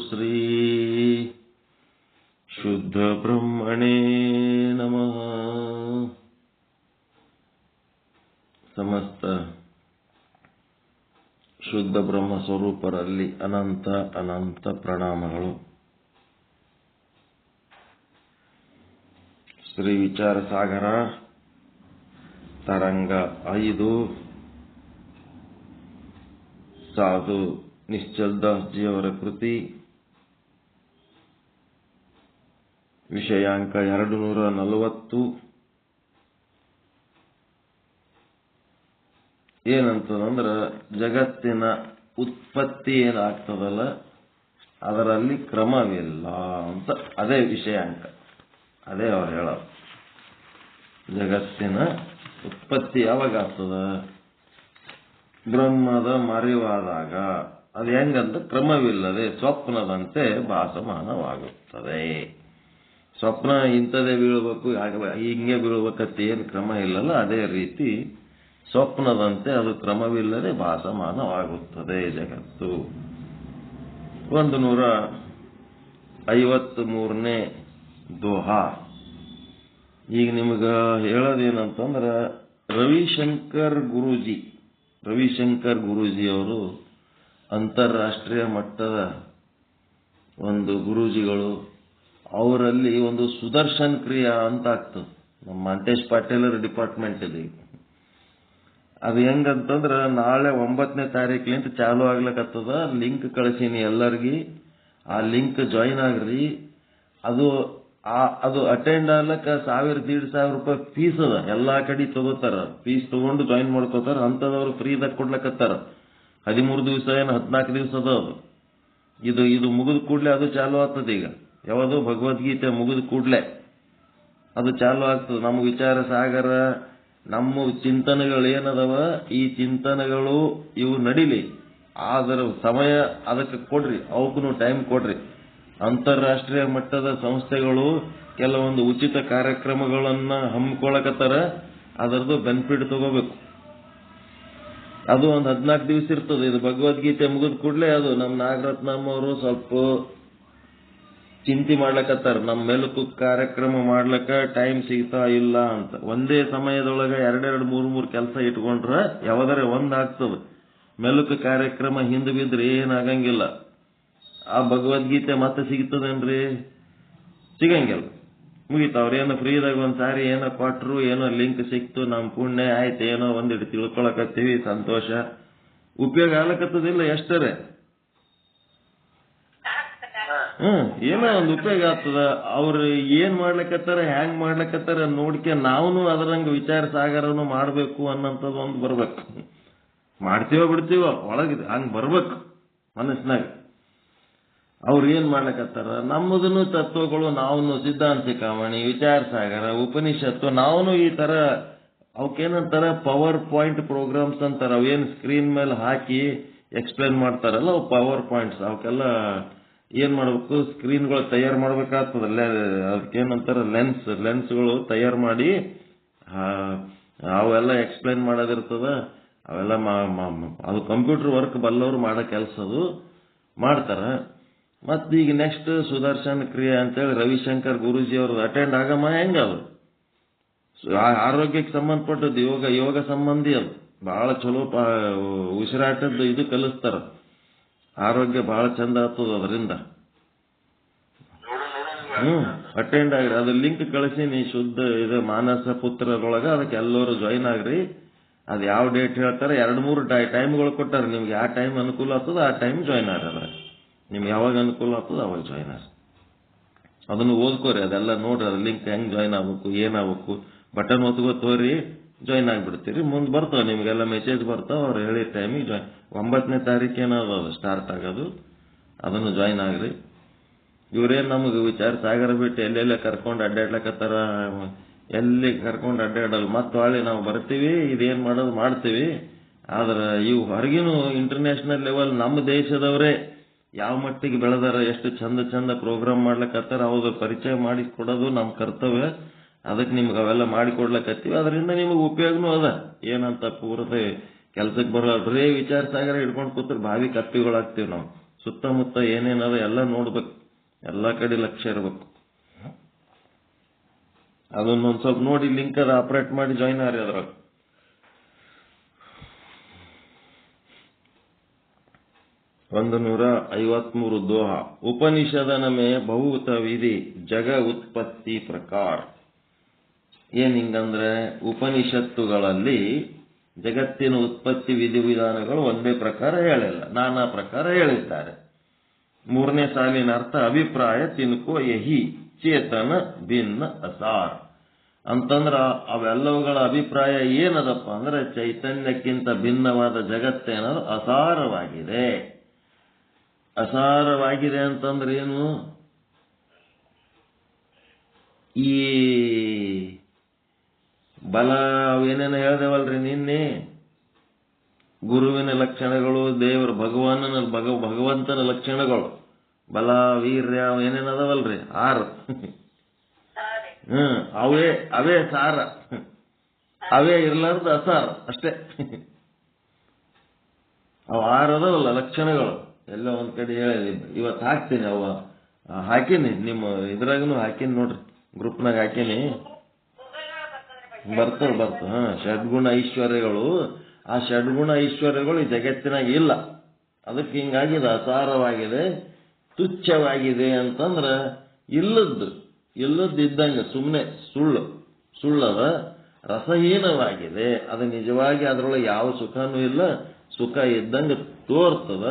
ಶ್ರೀ ಶುದ್ಧ ಬ್ರಹ್ಮಣೇ ನಮಃ. ಸಮಸ್ತ ಶುದ್ಧ ಬ್ರಹ್ಮ ಸ್ವರೂಪರಲ್ಲಿ ಅನಂತ ಅನಂತ ಪ್ರಣಾಮಗಳು. ಶ್ರೀ ವಿಚಾರ ಸಾಗರ ತರಂಗ 5 ಸಾಧು ನಿಶ್ಚಲ್ ದಾಸ್ ಜಿಯವರ ಕೃತಿ. ವಿಷಯಾಂಕ 240. ಏನಂತಂದ್ರ ಜಗತ್ತಿನ ಉತ್ಪತ್ತಿ ಏನಾಗ್ತದಲ್ಲ ಅದರಲ್ಲಿ ಕ್ರಮವಿಲ್ಲ ಅಂತ. ಅದೇ ವಿಷಯಾಂಕ, ಅದೇ ಅವ್ರು ಹೇಳೋದು. ಜಗತ್ತಿನ ಉತ್ಪತ್ತಿ ಯಾವಾಗ ಆಗ್ತದ? ಬ್ರಹ್ಮದ ಮರೆವಾದಾಗ. ಅದು ಹೆಂಗಂತ ಕ್ರಮವಿಲ್ಲದೆ ಸ್ವಪ್ನದಂತೆ ಭಾಸಮಾನವಾಗುತ್ತದೆ. ಸ್ವಪ್ನ ಇಂಥದೇ ಬೀಳಬೇಕು, ಹಿಂಗೆ ಬೀಳ್ಬೇಕಂತ ಏನು ಕ್ರಮ ಇಲ್ಲಲ್ಲ, ಅದೇ ರೀತಿ ಸ್ವಪ್ನದಂತೆ ಅದು ಕ್ರಮವಿಲ್ಲದೆ ಭಾಸಮಾನವಾಗುತ್ತದೆ ಜಗತ್ತು. 153ನೇ ದೋಹಾ. ಈಗ ನಿಮ್ಗೆ ಹೇಳೋದೇನಂತಂದ್ರ ರವಿಶಂಕರ್ ಗುರೂಜಿಯವರು ಅಂತಾರಾಷ್ಟ್ರೀಯ ಮಟ್ಟದ ಒಂದು ಗುರೂಜಿಗಳು. ಅವರಲ್ಲಿ ಒಂದು ಸುದರ್ಶನ್ ಕ್ರಿಯಾ ಅಂತ ಆಗ್ತದೆ. ನಮ್ಮ ಮಂತೇಶ್ ಪಾಟೀಲರ ಡಿಪಾರ್ಟ್ಮೆಂಟ್ ಇದೆ. ಅದು ಹೆಂಗಂತಂದ್ರ ನಾಳೆ 9ನೇ ತಾರೀಕಿನಿಂದ ಚಾಲು ಆಗ್ಲಕತ್ತದ. ಲಿಂಕ್ ಕಳಿಸೀನಿ ಎಲ್ಲರಿಗಿ. ಆ ಲಿಂಕ್ ಜಾಯಿನ್ ಆಗ್ರಿ. ಅದು ಅಟೆಂಡ್ ಆಗ್ಲಕ್ಕ 1,000-1,500 ರೂಪಾಯಿ ಫೀಸ್ ಅದ. ಎಲ್ಲಾ ಕಡೆ ತಗೋತಾರ. ಫೀಸ್ ತಗೊಂಡು ಜಾಯಿನ್ ಮಾಡ್ಕೋತಾರ. ಅಂತದವ್ರು ಫ್ರೀದಾಗ ಕೊಡ್ಲಕತ್ತಾರ. 13 ದಿವಸ ಏನು 14 ದಿವಸ ಅದ ಅದು. ಇದು ಮುಗಿದ ಕೂಡಲೇ ಅದು ಚಾಲು ಆಗ್ತದೆ. ಈಗ ಯಾವುದು ಭಗವದ್ಗೀತೆ ಮುಗಿದ ಕೂಡಲೇ ಅದು ಚಾಲು ಆಗ್ತದೆ. ನಮ್ಮ ವಿಚಾರ ಸಾಗರ, ನಮ್ಮ ಚಿಂತನೆಗಳು ಏನದವ, ಈ ಚಿಂತನೆಗಳು ಇವು ನಡಿಲಿ. ಅದರ ಸಮಯ ಅದಕ್ಕೆ ಕೊಡ್ರಿ, ಅವಕ್ಕೂ ಟೈಮ್ ಕೊಡ್ರಿ. ಅಂತಾರಾಷ್ಟ್ರೀಯ ಮಟ್ಟದ ಸಂಸ್ಥೆಗಳು ಕೆಲವೊಂದು ಉಚಿತ ಕಾರ್ಯಕ್ರಮಗಳನ್ನ ಹಮ್ಮಿಕೊಳ್ಳಕತ್ತಾರ. ಅದರದ್ದು ಬೆನಿಫಿಟ್ ತಗೋಬೇಕು. ಅದು ಒಂದು 14 ದಿವಸ ಇರ್ತದೆ. ಇದು ಭಗವದ್ಗೀತೆ ಮುಗಿದ ಕೂಡಲೇ ಅದು ನಮ್ಮ ನಾಗರತ್ನಮ್ಮ ಅವರು ಸ್ವಲ್ಪ ಚಿಂತೆ ಮಾಡ್ಲಕತ್ತಾರ. ನಮ್ಮ ಮೆಲುಕು ಕಾರ್ಯಕ್ರಮ ಮಾಡ್ಲಕ್ಕ ಟೈಮ್ ಸಿಗ್ತಾ ಇಲ್ಲ ಅಂತ. ಒಂದೇ ಸಮಯದೊಳಗೆ 2-3 ಕೆಲಸ ಇಟ್ಕೊಂಡ್ರ ಯಾವ್ದಾರ ಒಂದಾಗ್ತದೆ. ಮೆಲುಕು ಕಾರ್ಯಕ್ರಮ ಹಿಂದೆ ಬಿದ್ರೆ ಏನಾಗಂಗಿಲ್ಲ. ಆ ಭಗವದ್ಗೀತೆ ಮತ್ತೆ ಸಿಗ್ತದೇನ್ರಿ? ಸಿಗಂಗಿಲ್ಲ. ಮುಗೀತು. ಅವ್ರೇನೋ ಫ್ರೀದಾಗ ಒಂದ್ಸಾರಿ ಏನೋ ಕೊಟ್ರು, ಏನೋ ಲಿಂಕ್ ಸಿಕ್ತು, ನಮ್ ಪುಣ್ಯ ಆಯ್ತು, ಏನೋ ಒಂದಿಟ್ಟು ತಿಳ್ಕೊಳಕತ್ತೀವಿ, ಸಂತೋಷ. ಉಪಯೋಗ ಆಗ್ಲಕತ್ತದಿಲ್ಲ ಎಷ್ಟರೇ. ಏನೋ ಒಂದು ಉಪಯೋಗ ಆಗ್ತದ. ಅವ್ರು ಏನ್ ಮಾಡ್ಲಕತ್ತಾರ, ಹ್ಯಾಂಗ್ ಮಾಡ್ಲಕತ್ತಾರ ನೋಡ್ಕೆ ನಾವು ಅದರಂಗ ವಿಚಾರ ಸಾಗರನು ಮಾಡ್ಬೇಕು ಅನ್ನೋಂಥದ್ದು ಒಂದು ಬರ್ಬೇಕು. ಮಾಡ್ತೀವೋ ಬಿಡ್ತೀವೋ ಒಳಗಿದೆ, ಹಂಗ್ ಬರ್ಬೇಕು ಮನಸ್ಸಿನಾಗ. ಅವ್ರು ಏನ್ ಮಾಡ್ಲಕತ್ತಾರ, ನಮ್ಮದನ್ನು ತತ್ವಗಳು, ನಾವು ಸಿದ್ಧಾಂತ ಶಿಖಾಮಣಿ, ವಿಚಾರ ಸಾಗರ, ಉಪನಿಷತ್ತು, ನಾವು ಈ ತರ ಅವಕ್ಕೇನಂತಾರ ಪವರ್ ಪಾಯಿಂಟ್ ಪ್ರೋಗ್ರಾಮ್ಸ್ ಅಂತಾರ. ಅವೇನ್ ಸ್ಕ್ರೀನ್ ಮೇಲೆ ಹಾಕಿ ಎಕ್ಸ್ಪ್ಲೇನ್ ಮಾಡ್ತಾರಲ್ಲ ಅವು ಪವರ್ ಪಾಯಿಂಟ್ಸ್. ಅವಕ್ಕೆಲ್ಲ ಏನ್ ಮಾಡ್ಬೇಕು, ಸ್ಕ್ರೀನ್ಗಳು ತಯಾರು ಮಾಡ್ಬೇಕಾಗ್ತದಲ್ಲ. ಅದಕ್ಕೇನಂತಾರ ಲೆನ್ಸ್ಗಳು ತಯಾರು ಮಾಡಿ ಅವೆಲ್ಲ ಎಕ್ಸ್ಪ್ಲೇನ್ ಮಾಡೋದಿರ್ತದ. ಅವೆಲ್ಲ ಅದು ಕಂಪ್ಯೂಟರ್ ವರ್ಕ್ ಬಲ್ಲವ್ರು ಮಾಡೋ ಕೆಲಸ ಅದು ಮಾಡ್ತಾರ. ಮತ್ತೀಗ ನೆಕ್ಸ್ಟ್ ಸುದರ್ಶನ್ ಕ್ರಿಯೆ ಅಂತೇಳಿ ರವಿಶಂಕರ್ ಗುರೂಜಿ ಅವ್ರದ್ದು ಅಟೆಂಡ್ ಆಗಮ್ಮ. ಹೆಂಗ ಅದು ಆರೋಗ್ಯಕ್ಕೆ ಸಂಬಂಧಪಟ್ಟದ್ದು, ಯೋಗ ಸಂಬಂಧಿ. ಅದು ಬಹಳ ಚಲೋ ಉಸಿರಾಟದ್ದು ಇದು ಕಲಿಸ್ತಾರ. ಆರೋಗ್ಯ ಬಹಳ ಚಂದ ಆಗ್ತದ ಅದರಿಂದ. ಅಟೆಂಡ್ ಆಗ್ರಿ. ಅದು ಲಿಂಕ್ ಕಳಿಸೀನಿ. ಶುದ್ಧ ಇದು ಮಾನಸ ಪುತ್ರರೊಳಗ. ಅದಕ್ಕೆ ಎಲ್ಲರೂ ಜಾಯಿನ್ ಆಗ್ರಿ. ಅದು ಯಾವ ಡೇಟ್ ಹೇಳ್ತಾರೆ, 2-3 ಟೈಮ್ಗಳು ಕೊಟ್ಟಾರೆ. ನಿಮ್ಗೆ ಯಾವ ಟೈಮ್ ಅನುಕೂಲ ಆಗ್ತದ ಆ ಟೈಮ್ ಜಾಯಿನ್ ಆಗ್ರಿ. ಅದ್ರ ನಿಮ್ಗೆ ಯಾವಾಗ ಅನುಕೂಲ ಆಗ್ತದ ಅವಾಗ ಜಾಯಿನ್ ಆಗ್ರಿ. ಅದನ್ನು ಓದ್ಕೋರಿ, ಅದೆಲ್ಲ ನೋಡ್ರಿ. ಅದು ಲಿಂಕ್ ಹೆಂಗ್ ಜಾಯಿನ್ ಆಗ್ಬೇಕು, ಏನಾಗಬೇಕು, ಬಟನ್ ಒತ್ಕೋರಿ, ಜಾಯಿನ್ ಆಗ್ಬಿಡ್ತೀರಿ. ಮುಂದೆ ಬರ್ತಾವ ನಿಮ್ಗೆಲ್ಲ ಮೆಸೇಜ್ ಬರ್ತಾವ. ಅವ್ರು ಹೇಳಿ ಟೈಮಿಗೆ ಜಾಯಿನ್. 9ನೇ ತಾರೀಕು ಏನದ ಅದು ಸ್ಟಾರ್ಟ್ ಆಗೋದು. ಅದನ್ನು ಜಾಯಿನ್ ಆಗ್ರಿ. ಇವ್ರೇನ್ ನಮಗೆ ವಿಚಾರ ಸಾಗರ ಬಿಟ್ಟು ಎಲ್ಲೆಲ್ಲ ಕರ್ಕೊಂಡು ಅಡ್ಡಾಡ್ಲಕತ್ತಾರ. ಎಲ್ಲಿ ಕರ್ಕೊಂಡು ಅಡ್ಡಾಡಲ್ಲ. ಮತ್ತೆ ಹೊಳ್ಳಿ ನಾವು ಬರ್ತೀವಿ, ಇದೇನ್ ಮಾಡೋದು ಮಾಡ್ತೀವಿ. ಆದ್ರೆ ಇವು ಹೊರಗಿನ ಇಂಟರ್ನ್ಯಾಷನಲ್ ಲೆವೆಲ್ ನಮ್ಮ ದೇಶದವರೇ ಯಾವ ಮಟ್ಟಿಗೆ ಬೆಳೆದಾರ, ಎಷ್ಟು ಚಂದ ಪ್ರೋಗ್ರಾಮ್ ಮಾಡ್ಲಕತ್ತಾರ, ಅವ್ರ ಪರಿಚಯ ಮಾಡಿ ಕೊಡೋದು ನಮ್ಮ ಕರ್ತವ್ಯ. ಅದಕ್ಕೆ ನಿಮ್ಗೆ ಅವೆಲ್ಲ ಮಾಡಿಕೊಡ್ಲಕತ್ತೀವಿ. ಅದರಿಂದ ನಿಮಗೆ ಉಪಯೋಗನೂ ಅದ. ಏನಂತ ಪೂರ್ತಿ ಕೆಲ್ಸಕ್ಕೆ ಬರೋ ಬರೇ ವಿಚಾರ ಸಾಗರ ಹಿಡ್ಕೊಂಡು ಕೂತ್ರೆ ಭಾವಿ ಕಪ್ಪಿಗಳಾಗ್ತೀವಿ ನಾವು. ಸುತ್ತಮುತ್ತ ಏನೇನದ ಎಲ್ಲ ನೋಡ್ಬೇಕು, ಎಲ್ಲ ಕಡೆ ಲಕ್ಷ್ಯ ಇರಬೇಕು. ಅದನ್ನೊಂದು ಸ್ವಲ್ಪ ನೋಡಿ ಲಿಂಕ್ ಅದ ಆಪರೇಟ್ ಮಾಡಿ ಜಾಯಿನ್ ಆರಿ ಅದ್ರಾಗ. ಒಂದು 153 ದೋಹ. ಉಪನಿಷದನ ಮೇ ಬಹುತ ವಿಧಿ ಜಗ ಉತ್ಪತ್ತಿ ಪ್ರಕಾರ. ಏನ್ ಹಿಂಗಂದ್ರೆ ಉಪನಿಷತ್ತುಗಳಲ್ಲಿ ಜಗತ್ತಿನ ಉತ್ಪತ್ತಿ ವಿಧಿವಿಧಾನಗಳು ಒಂದೇ ಪ್ರಕಾರ ಹೇಳಿಲ್ಲ, ನಾನಾ ಪ್ರಕಾರ ಹೇಳಿದ್ದಾರೆ. 3ನೇ ಸಾಲಿನ ಅರ್ಥ ಅಭಿಪ್ರಾಯ ತಿನ್ಕೋ ಯಹಿ ಚೇತನ ಭಿನ್ನ ಅಸಾರ್ ಅಂತಂದ್ರ ಅವೆಲ್ಲವುಗಳ ಅಭಿಪ್ರಾಯ ಏನದಪ್ಪ ಅಂದ್ರೆ ಚೈತನ್ಯಕ್ಕಿಂತ ಭಿನ್ನವಾದ ಜಗತ್ತೇನದು ಅಸಾರವಾಗಿದೆ. ಅಸಾರವಾಗಿದೆ ಅಂತಂದ್ರೆ ಏನು? ಈ ಬಲ ಏನೇನು ಹೇಳ್ದೇವಲ್ರಿ ನಿನ್ನೆ, ಗುರುವಿನ ಲಕ್ಷಣಗಳು, ದೇವರ ಭಗವಂತನ ಲಕ್ಷಣಗಳು, ಬಲ ವೀರ್ಯ ಏನೇನದವಲ್ರಿ 6, ಅವೇ ಸಾರ, ಅವೇ ಇರ್ಲಾರ್ದು ಅಸಾರ ಅಷ್ಟೇ. ಅವು 6 ಅದಾವಲ್ಲ ಲಕ್ಷಣಗಳು, ಎಲ್ಲ ಒಂದ್ ಕಡೆ ಹೇಳಿ ಇವತ್ತು ಹಾಕ್ತೀನಿ. ಅವ ಹಾಕೀನಿ, ನಿಮ್ಮ ಇದ್ರಾಗನು ಹಾಕೀನಿ ನೋಡ್ರಿ, ಗ್ರೂಪ್ನಾಗ ಹಾಕೀನಿ, ಬರ್ತದ. ಷಡ್ಗುಣ ಐಶ್ವರ್ಯಗಳು, ಆ ಷಡ್ಗುಣ ಐಶ್ವರ್ಯಗಳು ಈ ಜಗತ್ತಿನಾಗ ಇಲ್ಲ. ಅದಕ್ಕೆ ಹಿಂಗಾಗಿದೆ, ಅಸಾರವಾಗಿದೆ, ತುಚ್ಛವಾಗಿದೆ ಅಂತಂದ್ರ ಇಲ್ಲದ್ದು ಇದ್ದಂಗೆ, ಸುಮ್ಮನೆ ಸುಳ್ಳದ, ರಸಹೀನವಾಗಿದೆ. ಅದು ನಿಜವಾಗಿ ಅದರೊಳಗೆ ಯಾವ ಸುಖನೂ ಇಲ್ಲ, ಸುಖ ಇದ್ದಂಗೆ ತೋರ್ತದ,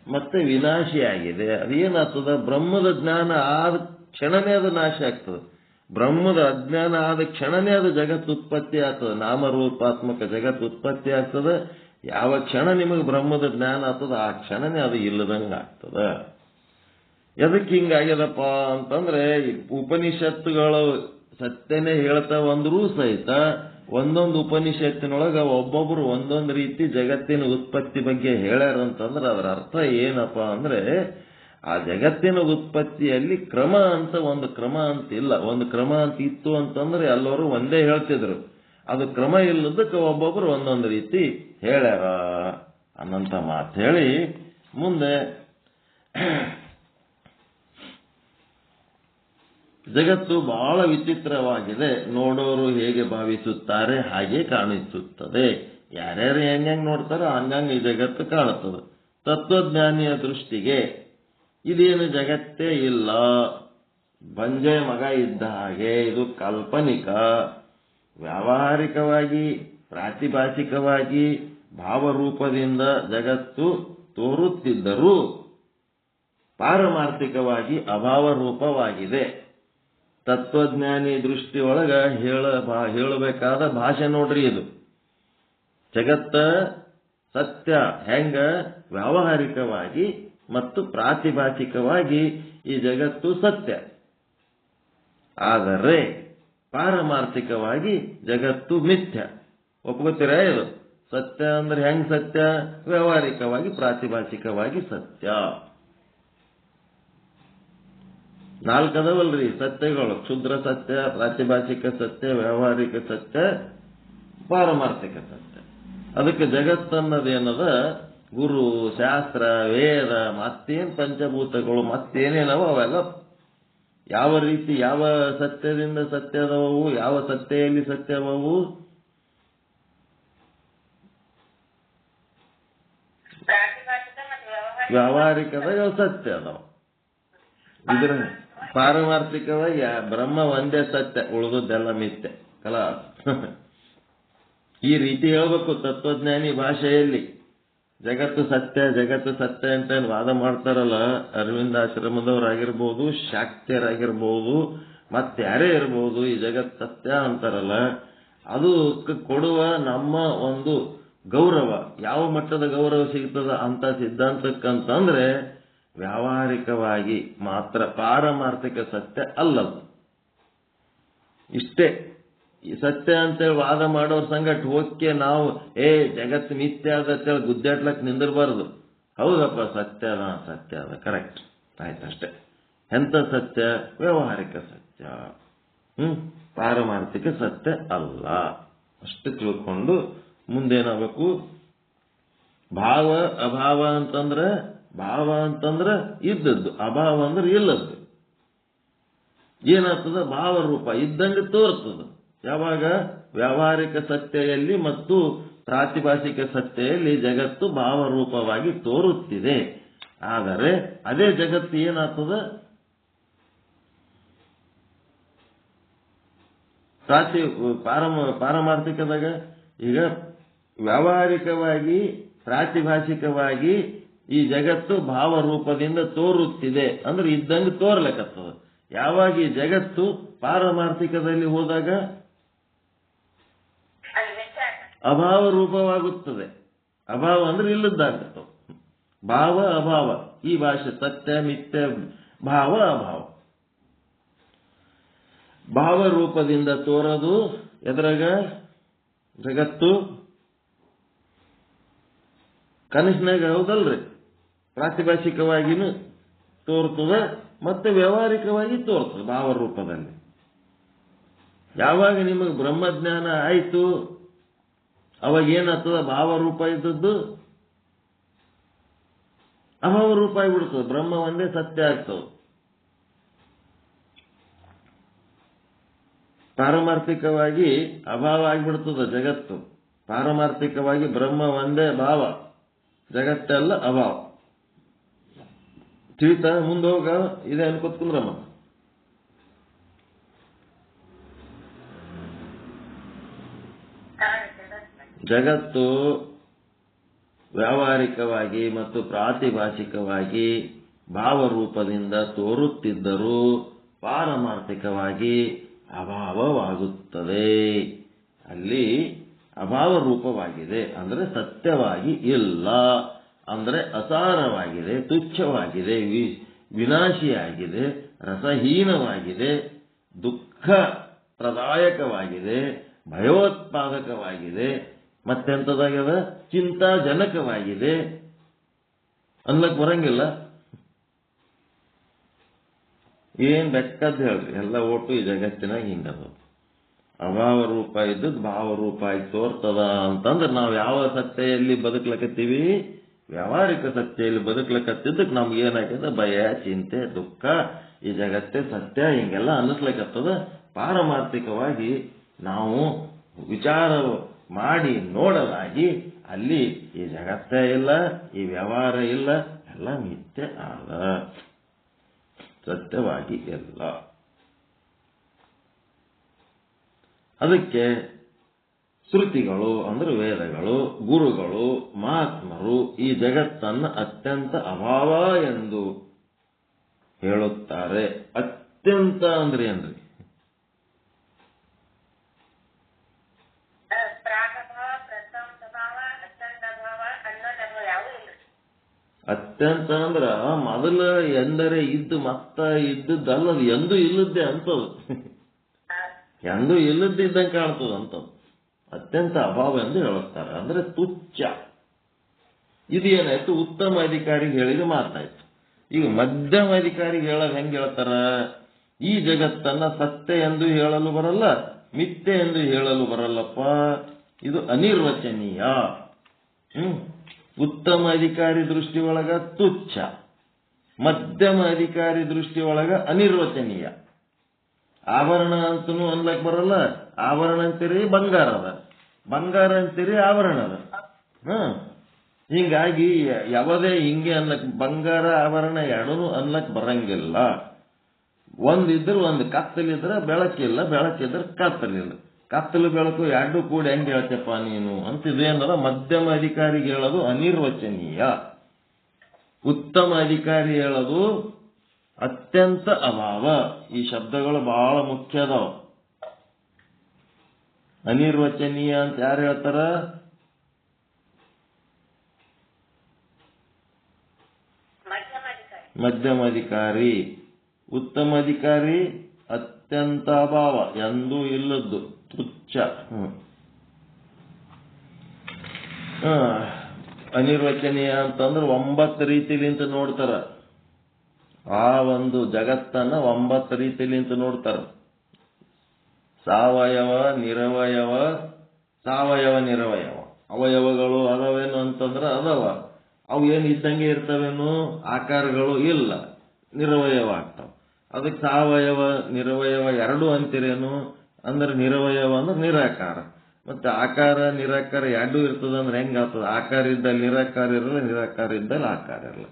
ಮತ್ತೆ ವಿನಾಶಿಯಾಗಿದೆ. ಅದೇನಾಗ್ತದ? ಬ್ರಹ್ಮದ ಜ್ಞಾನ ಆದ ಕ್ಷಣನೇ ಅದು ನಾಶ ಆಗ್ತದೆ. ಬ್ರಹ್ಮದ ಅಜ್ಞಾನ ಆದ ಕ್ಷಣನೇ ಅದು ಜಗತ್ ಉತ್ಪತ್ತಿ ಆಗ್ತದೆ, ನಾಮರೂಪಾತ್ಮಕ ಜಗತ್ ಉತ್ಪತ್ತಿ ಆಗ್ತದೆ. ಯಾವ ಕ್ಷಣ ನಿಮಗೆ ಬ್ರಹ್ಮದ ಜ್ಞಾನ ಆಗ್ತದ ಆ ಕ್ಷಣನೇ ಅದು ಇಲ್ಲದಂಗ ಆಗ್ತದ. ಎದಕ್ಕೆ ಹಿಂಗಾಗ್ಯದಪ್ಪ ಅಂತಂದ್ರೆ ಉಪನಿಷತ್ತುಗಳು ಸತ್ಯನೇ ಹೇಳ್ತಾ ಒಂದ್ರೂ ಸಹಿತ ಒಂದೊಂದು ಉಪನಿಷತ್ತಿನೊಳಗ ಒಬ್ಬೊಬ್ರು ಒಂದೊಂದು ರೀತಿ ಜಗತ್ತಿನ ಉತ್ಪತ್ತಿ ಬಗ್ಗೆ ಹೇಳ್ಯಾರಂತಂದ್ರೆ ಅದರ ಅರ್ಥ ಏನಪ್ಪ ಅಂದ್ರೆ ಆ ಜಗತ್ತಿನ ಉತ್ಪತ್ತಿಯಲ್ಲಿ ಕ್ರಮ ಅಂತ ಒಂದು ಕ್ರಮ ಅಂತ ಇಲ್ಲ. ಒಂದು ಕ್ರಮ ಅಂತ ಇತ್ತು ಅಂತಂದ್ರೆ ಎಲ್ಲರೂ ಒಂದೇ ಹೇಳ್ತಿದ್ರು. ಅದು ಕ್ರಮ ಇಲ್ಲದಕ್ಕೆ ಒಬ್ಬೊಬ್ರು ಒಂದೊಂದು ರೀತಿ ಹೇಳ್ಯಾರ ಅನ್ನಂತ ಮಾತು ಹೇಳಿ ಮುಂದೆ ಜಗತ್ತು ಬಹಳ ವಿಚಿತ್ರವಾಗಿದೆ, ನೋಡೋರು ಹೇಗೆ ಭಾವಿಸುತ್ತಾರೆ ಹಾಗೆ ಕಾಣಿಸುತ್ತದೆ. ಯಾರ್ಯಾರು ಹೆಂಗ್ ನೋಡ್ತಾರೋ ಹಂಗಂಗೆ ಈ ಜಗತ್ತು ಕಾಣುತ್ತದೆ. ತತ್ವಜ್ಞಾನಿಯ ದೃಷ್ಟಿಗೆ ಇದೇನು ಜಗತ್ತೇ ಇಲ್ಲ, ಬಂಜೆ ಮಗ ಇದ್ದ ಹಾಗೆ, ಇದು ಕಾಲ್ಪನಿಕ. ವ್ಯಾವಹಾರಿಕವಾಗಿ ಪ್ರಾತಿಭಾಸಿಕವಾಗಿ ಭಾವರೂಪದಿಂದ ಜಗತ್ತು ತೋರುತ್ತಿದ್ದರೂ ಪಾರಮಾರ್ಥಿಕವಾಗಿ ಅಭಾವ ರೂಪವಾಗಿದೆ. ತತ್ವಜ್ಞಾನಿ ದೃಷ್ಟಿಯೊಳಗ ಹೇಳಬೇಕಾದ ಭಾಷೆ ನೋಡ್ರಿ ಇದು. ಜಗತ್ತ ಸತ್ಯ ಹೆಂಗ ವ್ಯಾವಹಾರಿಕವಾಗಿ ಮತ್ತು ಪ್ರಾತಿಭಾಸಿಕವಾಗಿ ಈ ಜಗತ್ತು ಸತ್ಯ, ಆದರೆ ಪಾರಮಾರ್ಥಿಕವಾಗಿ ಜಗತ್ತು ಮಿಥ್ಯ. ಒಪ್ಕೋತೀರಾ? ಇದು ಸತ್ಯ ಅಂದ್ರೆ ಹೆಂಗ್ ಸತ್ಯ? ವ್ಯಾವಹಾರಿಕವಾಗಿ ಪ್ರಾತಿಭಾಸಿಕವಾಗಿ ಸತ್ಯ. 4 ಅದವಲ್ರಿ ಸತ್ಯಗಳು: ಕ್ಷುದ್ರ ಸತ್ಯ, ಪ್ರಾತಿಭಾಸಿಕ ಸತ್ಯ, ವ್ಯಾವಹಾರಿಕ ಸತ್ಯ, ಪಾರಮಾರ್ಥಿಕ ಸತ್ಯ. ಅದಕ್ಕೆ ಜಗತ್ತನ್ನದೇನದ ಗುರು, ಶಾಸ್ತ್ರ, ವೇದ, ಮತ್ತೇನ್ ಪಂಚಭೂತಗಳು, ಮತ್ತೇನೇನವ ಅವೆಲ್ಲ ಯಾವ ರೀತಿ ಯಾವ ಸತ್ಯದಿಂದ ಸತ್ಯದವು, ಯಾವ ಸತ್ಯಲ್ಲಿ ಸತ್ಯವವು? ವ್ಯಾವಹಾರಿಕದಾಗ ಸತ್ಯ ಅದಾವ. ಇದ್ರ ಪಾರಮಾರ್ಥಿಕವಾಗಿ ಬ್ರಹ್ಮ ಒಂದೇ ಸತ್ಯ, ಉಳಿದದ್ದೆಲ್ಲ ಮಿಥ್ಯ ಕಲಾ. ಈ ರೀತಿ ಹೇಳ್ಬೇಕು ತತ್ವಜ್ಞಾನಿ ಭಾಷೆಯಲ್ಲಿ. ಜಗತ್ತು ಸತ್ಯ ಜಗತ್ತು ಸತ್ಯ ಅಂತ ವಾದ ಮಾಡ್ತಾರಲ್ಲ, ಅರವಿಂದ ಆಶ್ರಮದವರಾಗಿರ್ಬೋದು, ಶಾಕ್ತರಾಗಿರ್ಬೋದು, ಮತ್ತಾರೇ ಇರ್ಬೋದು, ಈ ಜಗತ್ ಸತ್ಯ ಅಂತಾರಲ್ಲ, ಅದು ಕೊಡುವ ನಮ್ಮ ಒಂದು ಗೌರವ ಯಾವ ಮಟ್ಟದ ಗೌರವ ಸಿಗ್ತದ ಅಂತ ಸಿದ್ಧಾಂತಕ್ಕಂತಂದ್ರೆ ವ್ಯಾವಹಾರಿಕವಾಗಿ ಮಾತ್ರ, ಪಾರಮಾರ್ಥಿಕ ಸತ್ಯ ಅಲ್ಲದು. ಇಷ್ಟೇ. ಈ ಸತ್ಯ ಅಂತೇಳಿ ವಾದ ಮಾಡೋರ್ ಸಂಗಟ್ ಹೋಗಕ್ಕೆ ನಾವು ಜಗತ್ತು ಮಿಥ್ಯ ಅದಂತೇಳಿ ಗುದ್ದಾಡ್ಲಕ್ ನಿಂದಿರಬಾರ್ದು. ಹೌದಪ್ಪ ಸತ್ಯ ಅದ ಕರೆಕ್ಟ್ ಆಯ್ತಷ್ಟೇ. ಎಂತ ಸತ್ಯ? ವ್ಯಾವಹಾರಿಕ ಸತ್ಯ, ಪಾರಮಾರ್ಥಿಕ ಸತ್ಯ ಅಲ್ಲ. ಅಷ್ಟು ತಿಳ್ಕೊಂಡು ಮುಂದೇನಾಗಬೇಕು? ಭಾವ ಅಭಾವ ಅಂತಂದ್ರೆ ಭಾವ ಅಂತಂದ್ರೆ ಇದ್ದದ್ದು, ಅಭಾವ ಅಂದ್ರೆ ಇಲ್ಲದ್ದು. ಏನಾಗ್ತದ? ಭಾವರೂಪ ಇದ್ದಂಗೆ ತೋರ್ತದ. ಯಾವಾಗ? ವ್ಯಾವಹಾರಿಕ ಸತ್ಯದಲ್ಲಿ ಮತ್ತು ಪ್ರಾತಿಭಾಸಿಕ ಸತ್ಯದಲ್ಲಿ ಜಗತ್ತು ಭಾವರೂಪವಾಗಿ ತೋರುತ್ತಿದೆ. ಆದರೆ ಅದೇ ಜಗತ್ತು ಏನಾಗ್ತದ? ಪಾರಮಾರ್ಥಿಕದಾಗ ಈಗ ವ್ಯಾವಹಾರಿಕವಾಗಿ ಪ್ರಾತಿಭಾಷಿಕವಾಗಿ ಈ ಜಗತ್ತು ಭಾವರೂಪದಿಂದ ತೋರುತ್ತಿದೆ ಅಂದ್ರೆ ಇದ್ದಂಗೆ ತೋರ್ಲಕ್ಕತ್ತದ. ಯಾವಾಗ ಈ ಜಗತ್ತು ಪಾರಮಾರ್ಥಿಕದಲ್ಲಿ ಹೋದಾಗ ಅಭಾವ ರೂಪವಾಗುತ್ತದೆ. ಅಭಾವ ಅಂದ್ರೆ ಇಲ್ಲದ್ದಾಗುತ್ತವೆ. ಭಾವ ಅಭಾವ, ಈ ಭಾಷೆ ಸತ್ಯ ಮಿಥ್ಯ, ಭಾವ ಅಭಾವ. ಭಾವರೂಪದಿಂದ ತೋರೋದು ಎದ್ರಾಗ? ಜಗತ್ತು ಕನಸಿನಾಗ ಹೌದಲ್ರಿ. ಪ್ರಾತಿಭಾಷಿಕವಾಗಿನೂ ತೋರ್ತದ ಮತ್ತೆ ವ್ಯಾವಹಾರಿಕವಾಗಿ ತೋರ್ತದೆ ಭಾವರೂಪದಲ್ಲಿ. ಯಾವಾಗ ನಿಮಗೆ ಬ್ರಹ್ಮಜ್ಞಾನ ಆಯ್ತು ಅವಾಗ ಏನಾಗ್ತದ? ಭಾವರೂಪ ಇದ್ದದ್ದು ಅಭಾವ ರೂಪ ಆಗಿಬಿಡ್ತದೆ. ಬ್ರಹ್ಮ ಒಂದೇ ಸತ್ಯ ಆಗ್ತದೆ. ಪಾರಮಾರ್ಥಿಕವಾಗಿ ಅಭಾವ ಆಗಿಬಿಡ್ತದೆ ಜಗತ್ತು. ಪಾರಮಾರ್ಥಿಕವಾಗಿ ಬ್ರಹ್ಮ ಒಂದೇ ಭಾವ, ಜಗತ್ತೆಲ್ಲ ಅಭಾವ. ತಿಳಿತಾ? ಮುಂದೆ ಹೋಗ ಇದೆ ಅನ್ಕೋತ್ ಕುಂದ್ರಮ್ಮ. ಜಗತ್ತು ವ್ಯಾವಹಾರಿಕವಾಗಿ ಮತ್ತು ಪ್ರಾತಿಭಾಷಿಕವಾಗಿ ಭಾವರೂಪದಿಂದ ತೋರುತ್ತಿದ್ದರೂ ಪಾರಮಾರ್ಥಿಕವಾಗಿ ಅಭಾವವಾಗುತ್ತದೆ. ಅಲ್ಲಿ ಅಭಾವ ರೂಪವಾಗಿದೆ ಅಂದ್ರೆ ಸತ್ಯವಾಗಿ ಇಲ್ಲ, ಅಂದ್ರೆ ಅಸಾರವಾಗಿದೆ, ತುಚ್ಛವಾಗಿದೆ, ವಿನಾಶಿಯಾಗಿದೆ, ರಸಹೀನವಾಗಿದೆ, ದುಃಖ ಪ್ರದಾಯಕವಾಗಿದೆ, ಭಯೋತ್ಪಾದಕವಾಗಿದೆ, ಮತ್ತೆಂಥದಾಗ್ಯದ? ಚಿಂತಾಜನಕವಾಗಿದೆ ಅನ್ಲಕ್ ಬರಂಗಿಲ್ಲ. ಏನ್ ಬೆಕ್ಕದ್ದು ಹೇಳ್ರಿ, ಎಲ್ಲ ಒಟ್ಟು ಈ ಜಗತ್ತಿನಾಗ ಹಿಂಗದ. ಅಭಾವ ರೂಪ ಇದ್ದದ್ದು ಭಾವರೂಪ ಆಗಿ ತೋರ್ತದ ಅಂತಂದ್ರೆ ನಾವು ಯಾವ ಸತ್ಯದಲ್ಲಿ ಬದುಕ್ಲಕತ್ತೀವಿ? ವ್ಯಾವಹಾರಿಕ ಸತ್ಯದಲ್ಲಿ ಬದುಕ್ಲಕತ್ತಿದ್ದಕ್ಕೆ ನಮ್ಗೆ ಏನಾಗ್ಯದ? ಭಯ, ಚಿಂತೆ, ದುಃಖ, ಈ ಜಗತ್ತೇ ಸತ್ಯ ಹಿಂಗೆಲ್ಲ ಅನ್ನಿಸ್ಲಕತ್ತದ. ಪಾರಮಾರ್ಥಿಕವಾಗಿ ನಾವು ವಿಚಾರ ಮಾಡಿ ನೋಡಲಾಗಿ ಅಲ್ಲಿ ಈ ಜಗತ್ತೇ ಇಲ್ಲ, ಈ ವ್ಯವಹಾರ ಇಲ್ಲ, ಎಲ್ಲ ಮಿಥ್ಯೆ ಆದ, ಸತ್ಯವಾಗಿ ಇಲ್ಲ. ಅದಕ್ಕೆ ಶ್ರುತಿಗಳು ಅಂದ್ರೆ ವೇದಗಳು, ಗುರುಗಳು, ಮಹಾತ್ಮರು ಈ ಜಗತ್ತನ್ನು ಅತ್ಯಂತ ಅಭಾವ ಎಂದು ಹೇಳುತ್ತಾರೆ. ಅತ್ಯಂತ ಅಂದ್ರೆ ಏನ್ರಿ? ಅತ್ಯಂತ ಅಂದ್ರ ಮೊದಲು ಎಂದರೆ ಇದ್ದು ಮತ್ತ ಇದ್ದದ್ದಲ್ಲದು, ಎಂದೂ ಇಲ್ಲದ್ದೇ ಅಂತದು. ಎಂದೂ ಇಲ್ಲದಿದ್ದಂಗೆ ಕಾಣ್ತದ ಅಂತದ್ದು. ಅತ್ಯಂತ ಅಭಾವ ಎಂದು ಹೇಳುತ್ತಾರೆ. ಅಂದ್ರೆ ತುಚ್ಛ. ಇದು ಏನಾಯ್ತು? ಉತ್ತಮ ಅಧಿಕಾರಿಗೆ ಹೇಳಿದ ಮಾತಾಯ್ತು. ಈಗ ಮಧ್ಯಮ ಅಧಿಕಾರಿಗೆ ಹೇಳೋದು ಹೆಂಗೆ ಹೇಳ್ತಾರ? ಈ ಜಗತ್ತನ್ನ ಸತ್ಯ ಎಂದು ಹೇಳಲು ಬರಲ್ಲ, ಮಿಥ್ಯೆ ಎಂದು ಹೇಳಲು ಬರಲ್ಲಪ್ಪ, ಇದು ಅನಿರ್ವಚನೀಯ. ಉತ್ತಮ ಅಧಿಕಾರಿ ದೃಷ್ಟಿ ಒಳಗ ತುಚ್ಛ, ಮಧ್ಯಮ ಅಧಿಕಾರಿ ದೃಷ್ಟಿ ಒಳಗ ಅನಿರ್ವಚನೀಯ. ಆಭರಣ ಅಂತನೂ ಅನ್ಲಕ್ ಬರಲ್ಲ. ಆಭರಣ ಅಂತೀರಿ ಬಂಗಾರದ, ಬಂಗಾರ ಅಂತೀರಿ ಆಭರಣದ. ಹಿಂಗಾಗಿ ಯಾವುದೇ ಹಿಂಗೆ ಅನ್ಲಕ್, ಬಂಗಾರ ಆಭರಣ ಎರಡೂ ಅನ್ಲಕ್ ಬರಂಗಿಲ್ಲ. ಒಂದಿದ್ರೆ ಒಂದು ಕತ್ತಲಿದ್ರೆ ಬೆಳಕಿಲ್ಲ, ಬೆಳಕಿದ್ರೆ ಕತ್ತಲಿಲ್ಲ. ಕತ್ತಲು ಬೆಳಕು ಎರಡು ಕೂಡ ಹೆಂಗೆ ಹೇಳ್ತಪ್ಪ ನೀನು ಅಂತಿದೇನಲ್ಲ. ಮಧ್ಯಮ ಅಧಿಕಾರಿಗೆ ಹೇಳೋದು ಅನಿರ್ವಚನೀಯ, ಉತ್ತಮ ಅಧಿಕಾರಿ ಹೇಳೋದು ಅತ್ಯಂತ ಅಭಾವ. ಈ ಶಬ್ದಗಳು ಬಹಳ ಮುಖ್ಯ ಅದಾವ. ಅನಿರ್ವಚನೀಯ ಅಂತ ಯಾರು ಹೇಳ್ತಾರ? ಮಧ್ಯಮ ಅಧಿಕಾರಿ. ಉತ್ತಮ ಅಧಿಕಾರಿ ಅತ್ಯಂತ ಅಭಾವ, ಎಂದೂ ಇಲ್ಲದ್ದು, ತುಚ್ಛ. ಅನಿರ್ವಚನೀಯ ಅಂತಂದ್ರೆ 9 ರೀತಿಲಿಂತ ನೋಡ್ತಾರ. ಆ ಒಂದು ಜಗತ್ತನ್ನ 9 ರೀತಿಲಿಂತ ನೋಡ್ತಾರ. ಸಾವಯವ, ನಿರವಯವ, ಸಾವಯವ ನಿರವಯವ. ಅವಯವಗಳು ಅದಾವೇನು ಅಂತಂದ್ರೆ ಅದಾವ. ಅವು ಏನು ಇದ್ದಂಗೆ ಇರ್ತವೇನು? ಆಕಾರಗಳು ಇಲ್ಲ, ನಿರವಯವ ಆಗ್ತಾವ. ಅದಕ್ಕೆ ಸಾವಯವ ನಿರವಯವ ಎರಡು ಅಂತೀರೇನು? ಅಂದ್ರೆ ನಿರವಯವ ಅಂದ್ರೆ ನಿರಾಕಾರ. ಮತ್ತೆ ಆಕಾರ ನಿರಾಕಾರ ಎರಡೂ ಇರ್ತದ ಅಂದ್ರೆ ಹೆಂಗಾಗ್ತದ? ಆಕಾರ ಇದ್ದಲ್ಲಿ ನಿರಾಕಾರ ಇರಲ್ಲ, ನಿರಾಕಾರ ಇದ್ದಲ್ಲಿ ಆಕಾರ ಇರಲ್ಲ.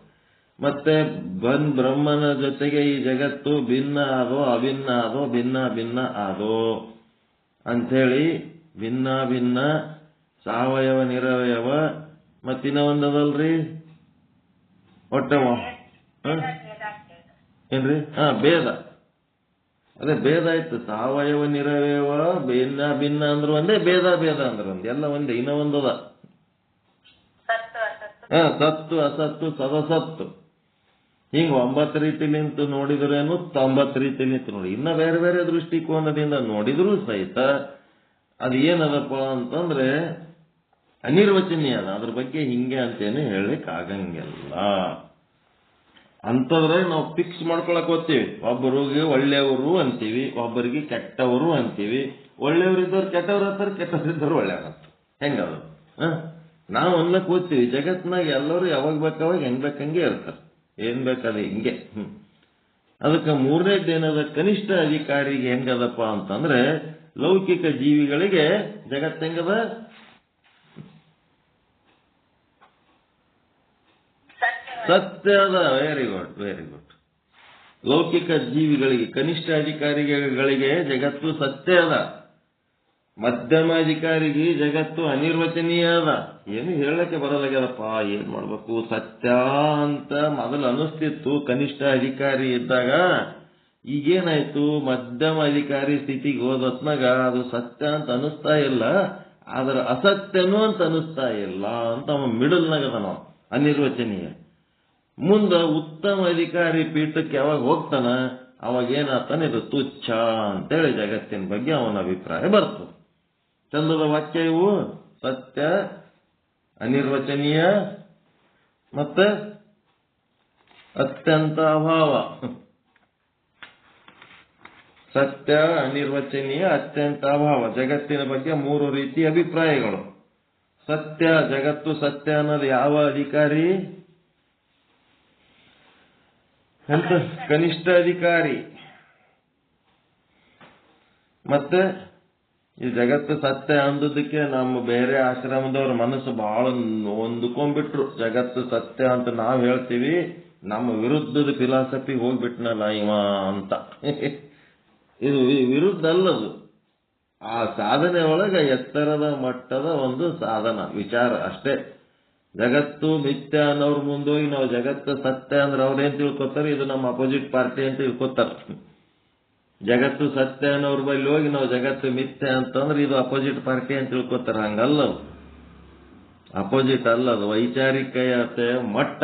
ಮತ್ತೆ ಬ್ರಹ್ಮನ ಜೊತೆಗೆ ಈ ಜಗತ್ತು ಭಿನ್ನ ಆದೋ ಅಭಿನ್ನ ಆದೋ ಭಿನ್ನ ಭಿನ್ನ ಆದೋ ಅಂಥೇಳಿ ಭಿನ್ನ ಭಿನ್ನ ಸಾವಯವ ನಿರವಯವ ಮತ್ತಿನ್ನ ಒಂದದಲ್ರಿ ಒಟ್ಟವ ಏನ್ರಿ? ಭೇದ. ಅದೇ ಭೇದ ಆಯ್ತು. ಸಾವಯವ ನಿರವಯವ ಭಿನ್ನ ಭಿನ್ನ ಅಂದ್ರೆ ಒಂದೇ, ಭೇದ ಭೇದ ಅಂದ್ರೆ ಒಂದೇ, ಎಲ್ಲ ಒಂದೇ. ಇನ್ನ ಒಂದದ ಸತ್ತು ಅಸತ್ತು ಸದಸತ್ತು. ಹಿಂಗ 9 ರೀತಿ ನಿಂತು ನೋಡಿದ್ರೇನು 90 ರೀತಿ ನಿಂತು ನೋಡಿ. ಇನ್ನ ಬೇರೆ ಬೇರೆ ದೃಷ್ಟಿಕೋನದಿಂದ ನೋಡಿದ್ರು ಸಹಿತ ಅದು ಏನದಪ್ಪ ಅಂತಂದ್ರೆ ಅನಿರ್ವಚನೀಯ ಅದ. ಅದ್ರ ಬಗ್ಗೆ ಹಿಂಗೆ ಅಂತೇನು ಹೇಳಲಿಕ್ಕೆ ಆಗಂಗಿಲ್ಲ. ಅಂತಂದ್ರೆ ನಾವು ಫಿಕ್ಸ್ ಮಾಡ್ಕೊಳಕ್ ಹೋಗ್ತೀವಿ. ಒಬ್ಬರಿಗೆ ಒಳ್ಳೆಯವರು ಅಂತೀವಿ, ಒಬ್ಬರಿಗೆ ಕೆಟ್ಟವರು ಅಂತೀವಿ. ಒಳ್ಳೆಯವರಿದ್ದವ್ರು ಕೆಟ್ಟವ್ರು ಅಂತಾರೆ, ಕೆಟ್ಟವರಿದ್ದವ್ರು ಒಳ್ಳೆಯವ್ರು ಅಂತಾರೆ. ಹೆಂಗದು? ನಾವು ಅನ್ಲಕ್ ಹೋಗ್ತೀವಿ. ಜಗತ್ನಾಗ ಎಲ್ಲರೂ ಯಾವಾಗ ಬೇಕಾವಾಗ ಹೆಂಗ್ ಬೇಕಂಗೆ ಇರ್ತಾರೆ. ಏನ್ ಬೇಕಾದ ಹಿಂಗೆ. ಅದಕ್ಕೆ ಮೂರನೇದ್ದೇನದ, ಕನಿಷ್ಠ ಅಧಿಕಾರಿಗೆ ಹೆಂಗದಪ್ಪ ಅಂತಂದ್ರೆ ಲೌಕಿಕ ಜೀವಿಗಳಿಗೆ ಜಗತ್ ಹೆಂಗದ? ಸತ್ಯದ. Very good, very good. ಲೌಕಿಕ ಜೀವಿಗಳಿಗೆ ಕನಿಷ್ಠ ಅಧಿಕಾರಿಗಳಿಗೆ ಜಗತ್ತು ಸತ್ಯ ಅದ. ಮಧ್ಯಮ ಅಧಿಕಾರಿಗೆ ಜಗತ್ತು ಅನಿರ್ವಚನೀಯ ಅದ. ಏನು ಹೇಳಕ್ಕೆ ಬರಲಾಗ್ಯದಪ್ಪ, ಏನ್ ಮಾಡ್ಬೇಕು? ಸತ್ಯ ಅಂತ ಮೊದಲು ಅನಿಸ್ತಿತ್ತು ಕನಿಷ್ಠ ಅಧಿಕಾರಿ ಇದ್ದಾಗ. ಈಗೇನಾಯ್ತು? ಮಧ್ಯಮ ಅಧಿಕಾರಿ ಸ್ಥಿತಿಗೆ ಹೋದತ್ನಾಗ ಅದು ಸತ್ಯ ಅಂತ ಅನಿಸ್ತಾ ಇಲ್ಲ, ಆದ್ರೆ ಅಸತ್ಯನೂ ಅಂತ ಅನಿಸ್ತಾ ಇಲ್ಲ ಅಂತ ಅವ ಮಿಡಲ್ನಾಗದ. ನಾವು ಅನಿರ್ವಚನೀಯ. ಮುಂದ ಉತ್ತಮ ಅಧಿಕಾರಿ ಪೀಠಕ್ಕೆ ಯಾವಾಗ ಹೋಗ್ತಾನ ಅವಾಗ ಏನಾಗ್ತಾನೆ? ಇದು ತುಚ್ಛ ಅಂತೇಳಿ ಜಗತ್ತಿನ ಬಗ್ಗೆ ಅವನ ಅಭಿಪ್ರಾಯ ಬರ್ತದೆ. ಚಂದದ ವಾಕ್ಯ ಇವು. ಸತ್ಯ, ಅನಿರ್ವಚನೀಯ ಮತ್ತೆ ಅತ್ಯಂತ ಅಭಾವ. ಸತ್ಯ, ಅನಿರ್ವಚನೀಯ, ಅತ್ಯಂತ ಅಭಾವ. ಜಗತ್ತಿನ ಬಗ್ಗೆ 3 ರೀತಿ ಅಭಿಪ್ರಾಯಗಳು. ಸತ್ಯ, ಜಗತ್ತು ಸತ್ಯ ಅನ್ನೋದು ಯಾವ ಅಧಿಕಾರಿ? ಅಂತ ಕನಿಷ್ಠ ಅಧಿಕಾರಿ. ಮತ್ತೆ ಈ ಜಗತ್ತು ಸತ್ಯ ಅಂದದಕ್ಕೆ ನಮ್ಮ ಬೇರೆ ಆಶ್ರಮದವ್ರ ಮನಸ್ಸು ಬಹಳ ಹೊಂದ್ಕೊಂಡ್ಬಿಟ್ರು. ಜಗತ್ತು ಸತ್ಯ ಅಂತ ನಾವು ಹೇಳ್ತೀವಿ, ನಮ್ಮ ವಿರುದ್ಧದ ಫಿಲಾಸಫಿ ಹೋಗ್ಬಿಟ್ನಲ್ಲ ಇವ ಅಂತ. ಇದು ವಿರುದ್ಧ ಅಲ್ಲದು. ಆ ಸಾಧನೆ ಒಳಗೆ ಎತ್ತರದ ಮಟ್ಟದ ಒಂದು ಸಾಧನ ವಿಚಾರ ಅಷ್ಟೇ. ಜಗತ್ತು ಮಿಥ್ಯ ಅನ್ನೋರ್ ಮುಂದೋಗಿ ನಾವು ಜಗತ್ತು ಸತ್ಯ ಅಂದ್ರೆ ಅವ್ರೇನ್ ತಿಳ್ಕೊತಾರೆ? ಇದು ನಮ್ಮ ಅಪೋಸಿಟ್ ಪಾರ್ಟಿ ಅಂತ ತಿಳ್ಕೊತಾರೆ. ಜಗತ್ತು ಸತ್ಯ ಅನ್ನೋರ್ ಬಳಿ ಹೋಗಿ ನಾವು ಜಗತ್ತು ಮಿಥ್ಯ ಅಂತಂದ್ರೆ ಇದು ಅಪೋಸಿಟ್ ಪಾರ್ಟಿ ಅಂತ ತಿಳ್ಕೊತಾರೆ. ಹಂಗಲ್ಲ, ಅಪೋಸಿಟ್ ಅಲ್ಲದು. ವೈಚಾರಿಕತೆಯ ಮಟ್ಟ.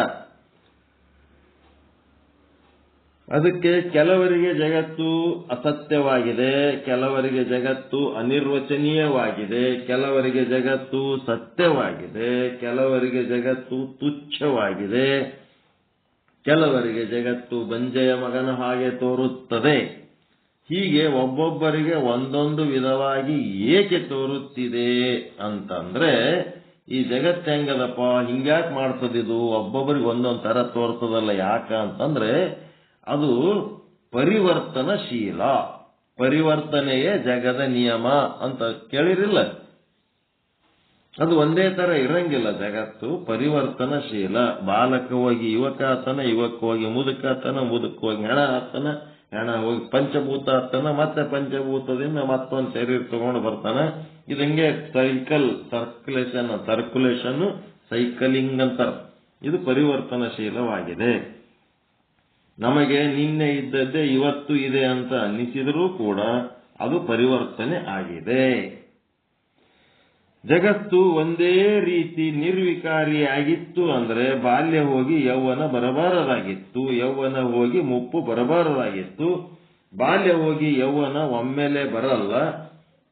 ಅದಕ್ಕೆ ಕೆಲವರಿಗೆ ಜಗತ್ತು ಅಸತ್ಯವಾಗಿದೆ, ಕೆಲವರಿಗೆ ಜಗತ್ತು ಅನಿರ್ವಚನೀಯವಾಗಿದೆ, ಕೆಲವರಿಗೆ ಜಗತ್ತು ಸತ್ಯವಾಗಿದೆ, ಕೆಲವರಿಗೆ ಜಗತ್ತು ತುಚ್ಛವಾಗಿದೆ, ಕೆಲವರಿಗೆ ಜಗತ್ತು ಬಂಜೆಯ ಮಗನ ಹಾಗೆ ತೋರುತ್ತದೆ. ಹೀಗೆ ಒಬ್ಬೊಬ್ಬರಿಗೆ ಒಂದೊಂದು ವಿಧವಾಗಿ ಏಕೆ ತೋರುತ್ತಿದೆ ಅಂತಂದ್ರೆ, ಈ ಜಗತ್ತು ಹೆಂಗದಪ್ಪ, ಹಿಂಗ್ಯಾಕೆ ಮಾಡ್ತದಿದು? ಒಬ್ಬೊಬ್ಬರಿಗೆ ಒಂದೊಂದು ತರ ತೋರ್ತದಲ್ಲ. ಯಾಕ ಅಂತಂದ್ರೆ ಅದು ಪರಿವರ್ತನಶೀಲ. ಪರಿವರ್ತನೆಯೇ ಜಗದ ನಿಯಮ ಅಂತ ಕೇಳಿರಿಲ್ಲ? ಅದು ಒಂದೇ ತರ ಇರಂಗಿಲ್ಲ. ಜಗತ್ತು ಪರಿವರ್ತನಶೀಲ. ಬಾಲಕ ಹೋಗಿ ಯುವಕ ಆತನ, ಯುವಕ ಹೋಗಿ ಮುದುಕ ಆತನ, ಮುದುಕ ಹೋಗಿ ಹೆಣ ಆತನ, ಹೆಣ ಹೋಗಿ ಪಂಚಭೂತ ಆತನ, ಮತ್ತೆ ಪಂಚಭೂತದಿಂದ ಮತ್ತೊಂದು ಶರೀರ ತಗೊಂಡು ಬರ್ತಾನ. ಇದು ಹಿಂಗೆ ಸೈಕಲ್, ಸರ್ಕ್ಯುಲೇಷನ್ ಸೈಕಲಿಂಗ್ ಅಂತಾರ. ಇದು ಪರಿವರ್ತನಶೀಲವಾಗಿದೆ. ನಮಗೆ ನಿನ್ನೆ ಇದ್ದದ್ದೇ ಇವತ್ತು ಇದೆ ಅಂತ ಅನ್ನಿಸಿದರೂ ಕೂಡ ಅದು ಪರಿವರ್ತನೆ ಆಗಿದೆ. ಜಗತ್ತು ಒಂದೇ ರೀತಿ ನಿರ್ವಿಕಾರಿಯಾಗಿತ್ತು ಅಂದ್ರೆ ಬಾಲ್ಯ ಹೋಗಿ ಯೌವನ ಬರಬಾರದಾಗಿತ್ತು, ಯೌವನ ಹೋಗಿ ಮುಪ್ಪು ಬರಬಾರದಾಗಿತ್ತು. ಬಾಲ್ಯ ಹೋಗಿ ಯೌವನ ಒಮ್ಮೆಲೆ ಬರಲ್ಲ,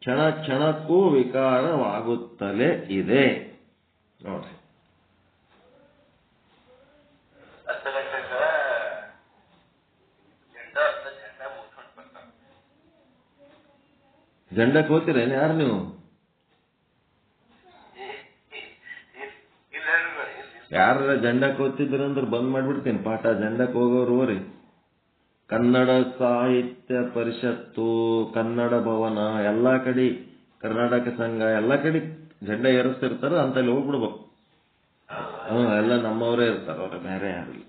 ಕ್ಷಣ ಕ್ಷಣಕ್ಕೂ ವಿಕಾರವಾಗುತ್ತಲೇ ಇದೆ. ನೋಡ್ರಿ, ಜಂಡಕ್ಕೆ ಹೋಗ್ತೀರೇನು ಯಾರು ನೀವು? ಯಾರ ಜೆಂಡಕ್ಕೆ ಓದ್ತಿದ್ರಂದ್ರೆ ಬಂದ್ ಮಾಡ್ಬಿಡ್ತೀನಿ ಪಾಠ. ಜೆಂಡಕ್ಕೆ ಹೋಗೋರು ಹೋರಿ. ಕನ್ನಡ ಸಾಹಿತ್ಯ ಪರಿಷತ್ತು, ಕನ್ನಡ ಭವನ, ಎಲ್ಲಾ ಕಡೆ ಕರ್ನಾಟಕ ಸಂಘ, ಎಲ್ಲಾ ಕಡೆ ಜೆಂಡ ಏರಿಸ್ತಿರ್ತಾರ. ಅಂತಲ್ಲಿ ಹೋಗ್ಬಿಡ್ಬೇಕು. ಎಲ್ಲ ನಮ್ಮವರೇ ಇರ್ತಾರ, ಅವ್ರ ಬೇರೆ ಯಾರಿಲ್ಲ.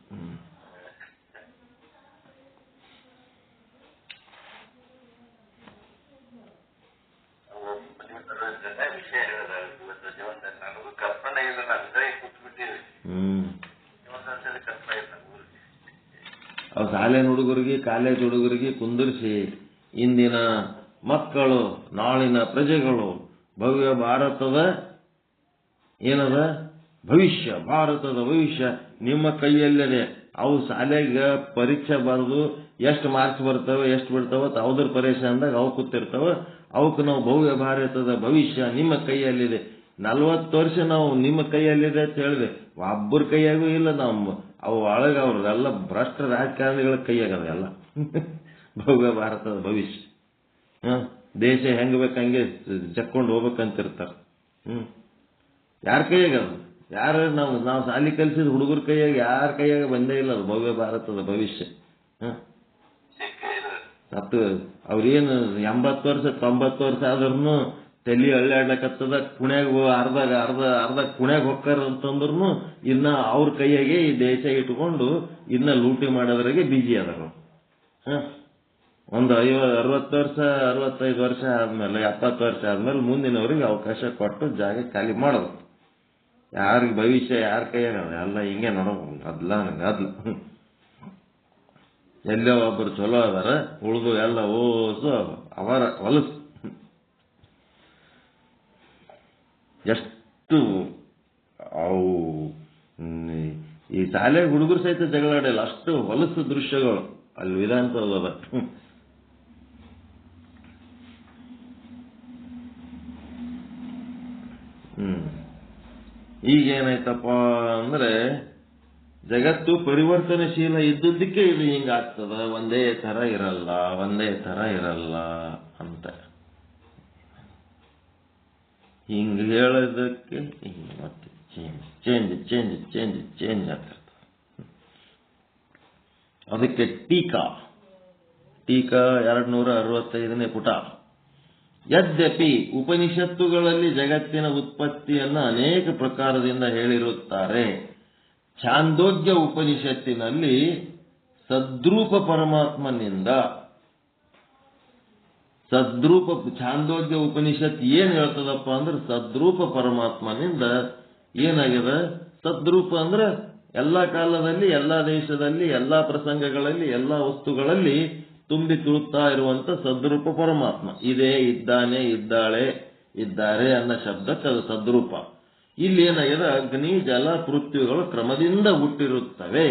ಅವ್ ಶಾಲೆನ ಹುಡುಗರಿಗೆ, ಕಾಲೇಜ್ ಹುಡುಗರಿಗೆ ಕುಂದಿರಿಸಿ ಇಂದಿನ ಮಕ್ಕಳು ನಾಳಿನ ಪ್ರಜೆಗಳು, ಭವ್ಯ ಭಾರತದ ಏನದ ಭವಿಷ್ಯ, ಭಾರತದ ಭವಿಷ್ಯ ನಿಮ್ಮ ಕೈಯಲ್ಲಿದೆ. ಅವು ಶಾಲೆಗೆ ಪರೀಕ್ಷೆ ಬರೆದು ಎಷ್ಟು ಮಾರ್ಕ್ಸ್ ಬರ್ತವೆ ಎಷ್ಟು ಬಿಡ್ತಾವ ಅವ್ರ ಪರೀಕ್ಷೆ ಅಂದಾಗ ಅವು ಕೂತಿರ್ತಾವ. ಅವಕ್ಕೆ ನಾವು ಭವ್ಯ ಭಾರತದ ಭವಿಷ್ಯ ನಿಮ್ಮ ಕೈಯಲ್ಲಿದೆ, 40 ವರ್ಷ ನಾವು ನಿಮ್ಮ ಕೈಯಲ್ಲಿದೆ ಅಂತ ಹೇಳಿದೆ. ಒಬ್ಬರ ಕೈಯಾಗೂ ಇಲ್ಲ. ನಾವು ಅವು ಒಳಗೆ ಅವ್ರದೆಲ್ಲ ಭ್ರಷ್ಟ ರಾಜಕಾರಣಿಗಳ ಕೈಯಾಗದ ಎಲ್ಲ. ಭವ್ಯ ಭಾರತದ ಭವಿಷ್ಯ, ದೇಶ ಹೆಂಗ್ ಬೇಕಂಗೆ ಜಕ್ಕೊಂಡು ಹೋಗ್ಬೇಕಂತಿರ್ತಾರ. ಯಾರ ಕೈಯಾಗದ? ಯಾರು ನಾವು ಶಾಲಿ ಕಲಿಸಿದ ಹುಡುಗರ ಕೈಯಾಗ ಯಾರ ಕೈಯಾಗ ಬಂದೇ ಇಲ್ಲ ಅದು ಭವ್ಯ ಭಾರತದ ಭವಿಷ್ಯ. ಮತ್ತು ಅವ್ರೇನು 80 ವರ್ಷ 90 ವರ್ಷ ಆದ್ರೂ ತಲೆ ಹಳ್ಳಿ ಪುಣ್ಯಾಗ ಅರ್ಧ ಪುಣ್ಯಾಗ ಹೊಕ್ಕಾರ ಅಂತಂದ್ರೂ ಇನ್ನ ಅವ್ರ ಕೈಯಾಗೆ ಈ ದೇಶ ಇಟ್ಕೊಂಡು ಇನ್ನ ಲೂಟಿ ಮಾಡೋದ್ರಾಗೆ ಬಿಜಿ ಅದಾರ. ಒಂದು 60 ವರ್ಷ 65 ವರ್ಷ ಆದ್ಮೇಲೆ 70 ವರ್ಷ ಆದ್ಮೇಲೆ ಮುಂದಿನವ್ರಿಗೆ ಅವಕಾಶ ಕೊಟ್ಟು ಜಾಗ ಖಾಲಿ ಮಾಡೋದು. ಯಾರಿಗೆ ಭವಿಷ್ಯ ಯಾರ ಕೈಯಾಗ ಎಲ್ಲ ಹಿಂಗೆ ನೋಡೋದು. ಗದ್ಲ ಎಲ್ಲೋ ಒಬ್ಬರು ಚಲೋ ಅದಾರ, ಉಳಿದು ಎಲ್ಲ ಓಸು ಅವರ ಹೊಲಸು. ಎಷ್ಟು ಅವು ಈ ಶಾಲೆ ಹುಡುಗರು ಸಹಿತ ಜಗಳಾಡಿಲ್ಲ, ಅಷ್ಟು ಹೊಲಸು ದೃಶ್ಯಗಳು ಅಲ್ಲಿ ವಿಧಾನಸೌಧದ. ಈಗೇನಾಯ್ತಪ್ಪ ಅಂದ್ರೆ ಜಗತ್ತು ಪರಿವರ್ತನಶೀಲ ಇದ್ದದ್ದಕ್ಕೆ ಇದು ಹಿಂಗಾಗ್ತದ, ಒಂದೇ ತರ ಇರಲ್ಲ ಅಂತ ಹಿಂಗ ಹೇಳೋದಕ್ಕೆ ಮತ್ತೆ ಚೇಂಜ್ ಆಗ್ತದೆ. ಅದಕ್ಕೆ ಟೀಕಾ 265ನೇ ಪುಟ. ಯದ್ಯಪಿ ಉಪನಿಷತ್ತುಗಳಲ್ಲಿ ಜಗತ್ತಿನ ಉತ್ಪತ್ತಿಯನ್ನು ಅನೇಕ ಪ್ರಕಾರದಿಂದ ಹೇಳಿರುತ್ತಾರೆ, ಛಾಂದೋಗ್ಯ ಉಪನಿಷತ್ತಿನಲ್ಲಿ ಸದ್ರೂಪ ಪರಮಾತ್ಮನಿಂದ ಛಾಂದೋಗ್ಯ ಉಪನಿಷತ್ ಏನ್ ಹೇಳ್ತದಪ್ಪ ಅಂದ್ರೆ ಸದ್ರೂಪ ಪರಮಾತ್ಮನಿಂದ ಏನಾಗ್ಯದ. ಸದ್ರೂಪ ಅಂದ್ರೆ ಎಲ್ಲಾ ಕಾಲದಲ್ಲಿ, ಎಲ್ಲಾ ದೇಶದಲ್ಲಿ, ಎಲ್ಲಾ ಪ್ರಸಂಗಗಳಲ್ಲಿ, ಎಲ್ಲಾ ವಸ್ತುಗಳಲ್ಲಿ ತುಂಬಿ ತುಳುತ್ತಾ ಇರುವಂತ ಸದ್ರೂಪ ಪರಮಾತ್ಮ ಇದೆ, ಇದ್ದಾನೆ, ಇದ್ದಾರೆ ಅನ್ನೋ ಶಬ್ದಕ್ಕೆ ಅದು ಸದ್ರೂಪ. ಇಲ್ಲಿ ಏನಾಗಿದೆ, ಅಗ್ನಿ ಜಲ ಪೃಥ್ವಿಗಳು ಕ್ರಮದಿಂದ ಹುಟ್ಟಿರುತ್ತವೆ.